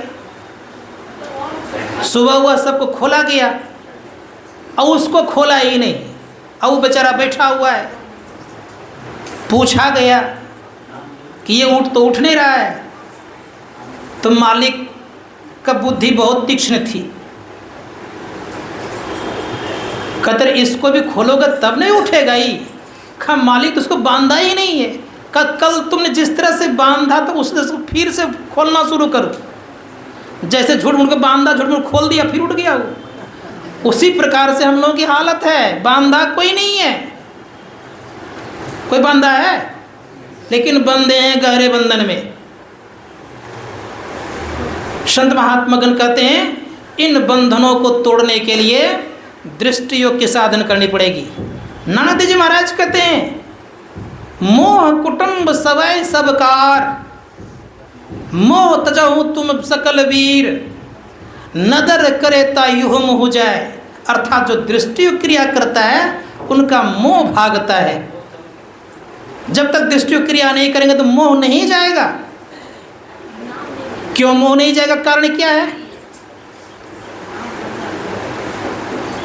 Speaker 1: सुबह हुआ सबको खोला गया और उसको खोला ही नहीं, और वो बेचारा बैठा हुआ है। पूछा गया कि ये ऊँट तो उठ नहीं रहा है। तो मालिक का बुद्धि बहुत तीक्ष्ण थी। कतर इसको भी खोलोगे तब नहीं उठेगा ही। खा मालिक तो उसको बांधा ही नहीं है। कल तुमने जिस तरह से बांधा तो उस तरह से फिर से खोलना शुरू करो। जैसे झूठ मूठ को बांधा, झूठ मूठ खोल दिया फिर उठ गया वो। उसी प्रकार से हम लोगों की हालत है। बांधा कोई नहीं है, कोई बांधा है लेकिन बंधे हैं गहरे बंधन में। संत महात्मागण कहते हैं इन बंधनों को तोड़ने के लिए दृष्टि योग की साधन करनी पड़ेगी। नानक जी महाराज कहते हैं मोह कुटुंब सवै सबकार, मोह तजहु तुम सकल वीर, नदर करे ता युह मोह जाए। अर्थात जो दृष्टि योग क्रिया करता है उनका मोह भागता है। जब तक दृष्टि योग क्रिया नहीं करेंगे तो मोह नहीं जाएगा। क्यों मोह नहीं जाएगा? कारण क्या है?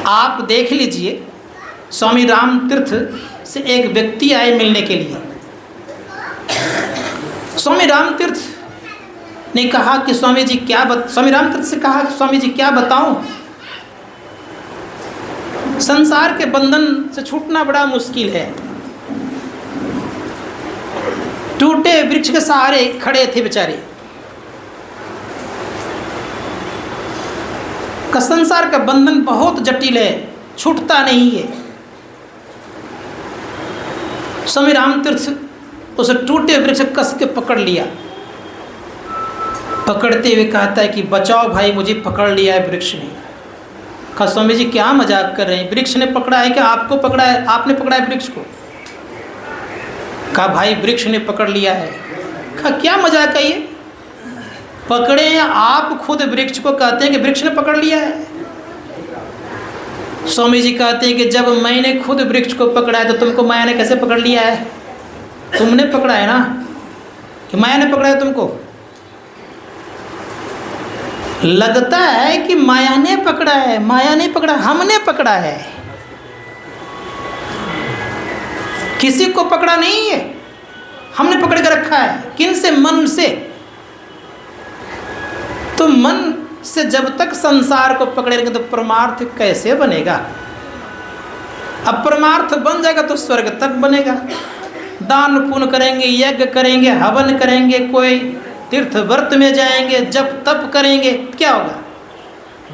Speaker 1: आप देख लीजिए, स्वामी राम तीर्थ से एक व्यक्ति आए मिलने के लिए। स्वामी राम तीर्थ ने कहा कि स्वामी राम तीर्थ से कहा स्वामी जी क्या बताऊं, संसार के बंधन से छूटना बड़ा मुश्किल है। टूटे वृक्ष के सहारे खड़े थे बेचारे। का संसार का बंधन बहुत जटिल है, छूटता नहीं है। स्वामी राम तीर्थ उसे टूटे वृक्ष कस के पकड़ लिया। पकड़ते हुए कहता है कि बचाओ भाई, मुझे पकड़ लिया है वृक्ष ने। कहा स्वामी जी क्या मजाक कर रहे हैं, वृक्ष ने पकड़ा है क्या आपको पकड़ा है? आपने पकड़ा है वृक्ष को? कहा भाई वृक्ष ने पकड़ लिया है। कहा क्या मजाक है ये, पकड़े हैं आप खुद वृक्ष को, कहते हैं कि वृक्ष ने पकड़ लिया है। स्वामी जी कहते हैं कि जब मैंने खुद वृक्ष को पकड़ा है तो तुमको माया ने कैसे पकड़ लिया है? तुमने पकड़ा है ना, कि माया ने पकड़ा है तुमको? लगता है कि माया ने पकड़ा है, माया नहीं पकड़ा, हमने पकड़ा है। किसी को पकड़ा नहीं है, हमने पकड़ के रखा है। किन से? मन से। तो मन से जब तक संसार को पकड़ेंगे तो परमार्थ कैसे बनेगा? अब परमार्थ बन जाएगा तो स्वर्ग तक बनेगा। दान पुण्य करेंगे, यज्ञ करेंगे, हवन करेंगे, कोई तीर्थ व्रत में जाएंगे, जप तप करेंगे, क्या होगा?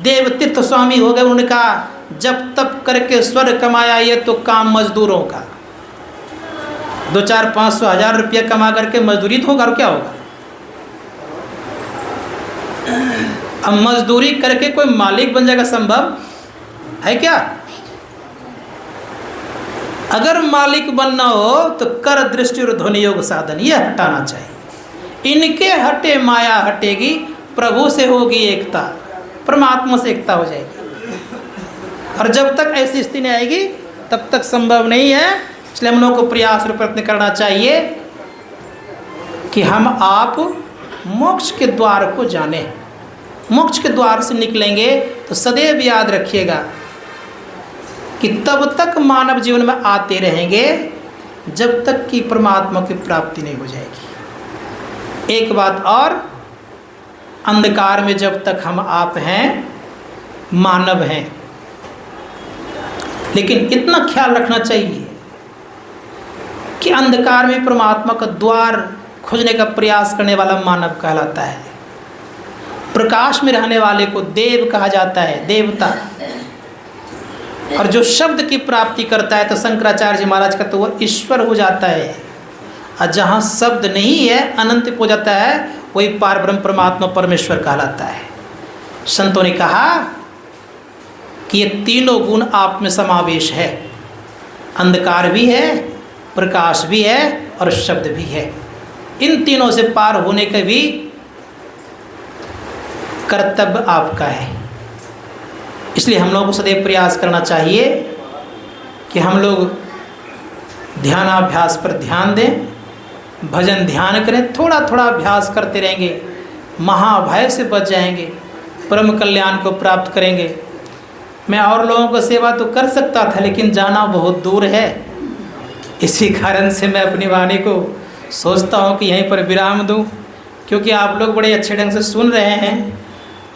Speaker 1: देव तीर्थ स्वामी हो गए, उन्होंने कहा जब तप करके स्वर्ग कमाया ये तो काम मजदूरों का। 2-4-500-1000 रुपया कमा करके मजदूरी तो होगा, और क्या होगा? अब मजदूरी करके कोई मालिक बन जाएगा, संभव है क्या? अगर मालिक बनना हो तो कर दृष्टि और ध्वनि योग साधन ये हटाना चाहिए। इनके हटे माया हटेगी, प्रभु से होगी एकता, परमात्मा से एकता हो जाएगी। और जब तक ऐसी स्थिति नहीं आएगी तब तक संभव नहीं है। इसलिए हम लोगों को प्रयास और प्रयत्न करना चाहिए कि हम आप मोक्ष के द्वार को जाने। मोक्ष के द्वार से निकलेंगे तो सदैव याद रखिएगा कि तब तक मानव जीवन में आते रहेंगे जब तक कि परमात्मा की प्राप्ति नहीं हो जाएगी। एक बात और, अंधकार में जब तक हम आप हैं, मानव हैं, लेकिन इतना ख्याल रखना चाहिए कि अंधकार में परमात्मा का द्वार खोजने का प्रयास करने वाला मानव कहलाता है। प्रकाश में रहने वाले को देव कहा जाता है, देवता। और जो शब्द की प्राप्ति करता है तो शंकराचार्य जी महाराज का तो वह ईश्वर हो जाता है। और जहाँ शब्द नहीं है, अनंत हो जाता है, वही पारब्रह्म परमात्मा परमेश्वर कहलाता है। संतों ने कहा कि ये तीनों गुण आप में समावेश है, अंधकार भी है, प्रकाश भी है और शब्द भी है। इन तीनों से पार होने का भी कर्तव्य आपका है। इसलिए हम लोगों को सदैव प्रयास करना चाहिए कि हम लोग ध्यानाभ्यास पर ध्यान दें, भजन ध्यान करें, थोड़ा थोड़ा अभ्यास करते रहेंगे, महाभय से बच जाएंगे, परम कल्याण को प्राप्त करेंगे। मैं और लोगों को सेवा तो कर सकता था, लेकिन जाना बहुत दूर है। इसी कारण से मैं अपनी वाणी को सोचता हूँ कि यहीं पर विराम दूँ, क्योंकि आप लोग बड़े अच्छे ढंग से सुन रहे हैं,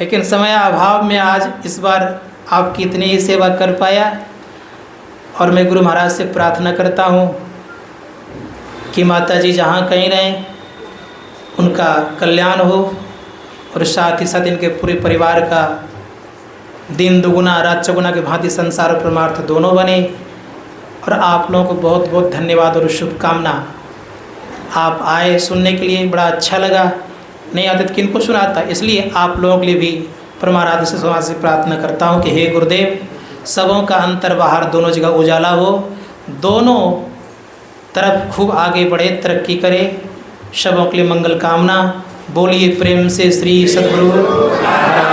Speaker 1: लेकिन समय अभाव में आज इस बार आपकी इतनी ही सेवा कर पाया। और मैं गुरु महाराज से प्रार्थना करता हूँ कि माता जी जहाँ कहीं रहें उनका कल्याण हो, और साथ ही साथ इनके पूरे परिवार का दिन दुगुना रात चौगुना के भांति संसार और परमार्थ दोनों बने। और आप लोगों को बहुत बहुत धन्यवाद और शुभकामना। आप आए सुनने के लिए, बड़ा अच्छा लगा। नहीं आदत किनको सुनाता, इसलिए आप लोगों के लिए भी परमाराध्य से समाज से प्रार्थना करता हूँ कि हे गुरुदेव, सबों का अंतर बाहर दोनों जगह उजाला हो, दोनों तरफ खूब आगे बढ़े, तरक्की करे। सबों के लिए मंगल कामना। बोलिए प्रेम से श्री सद्गुरु।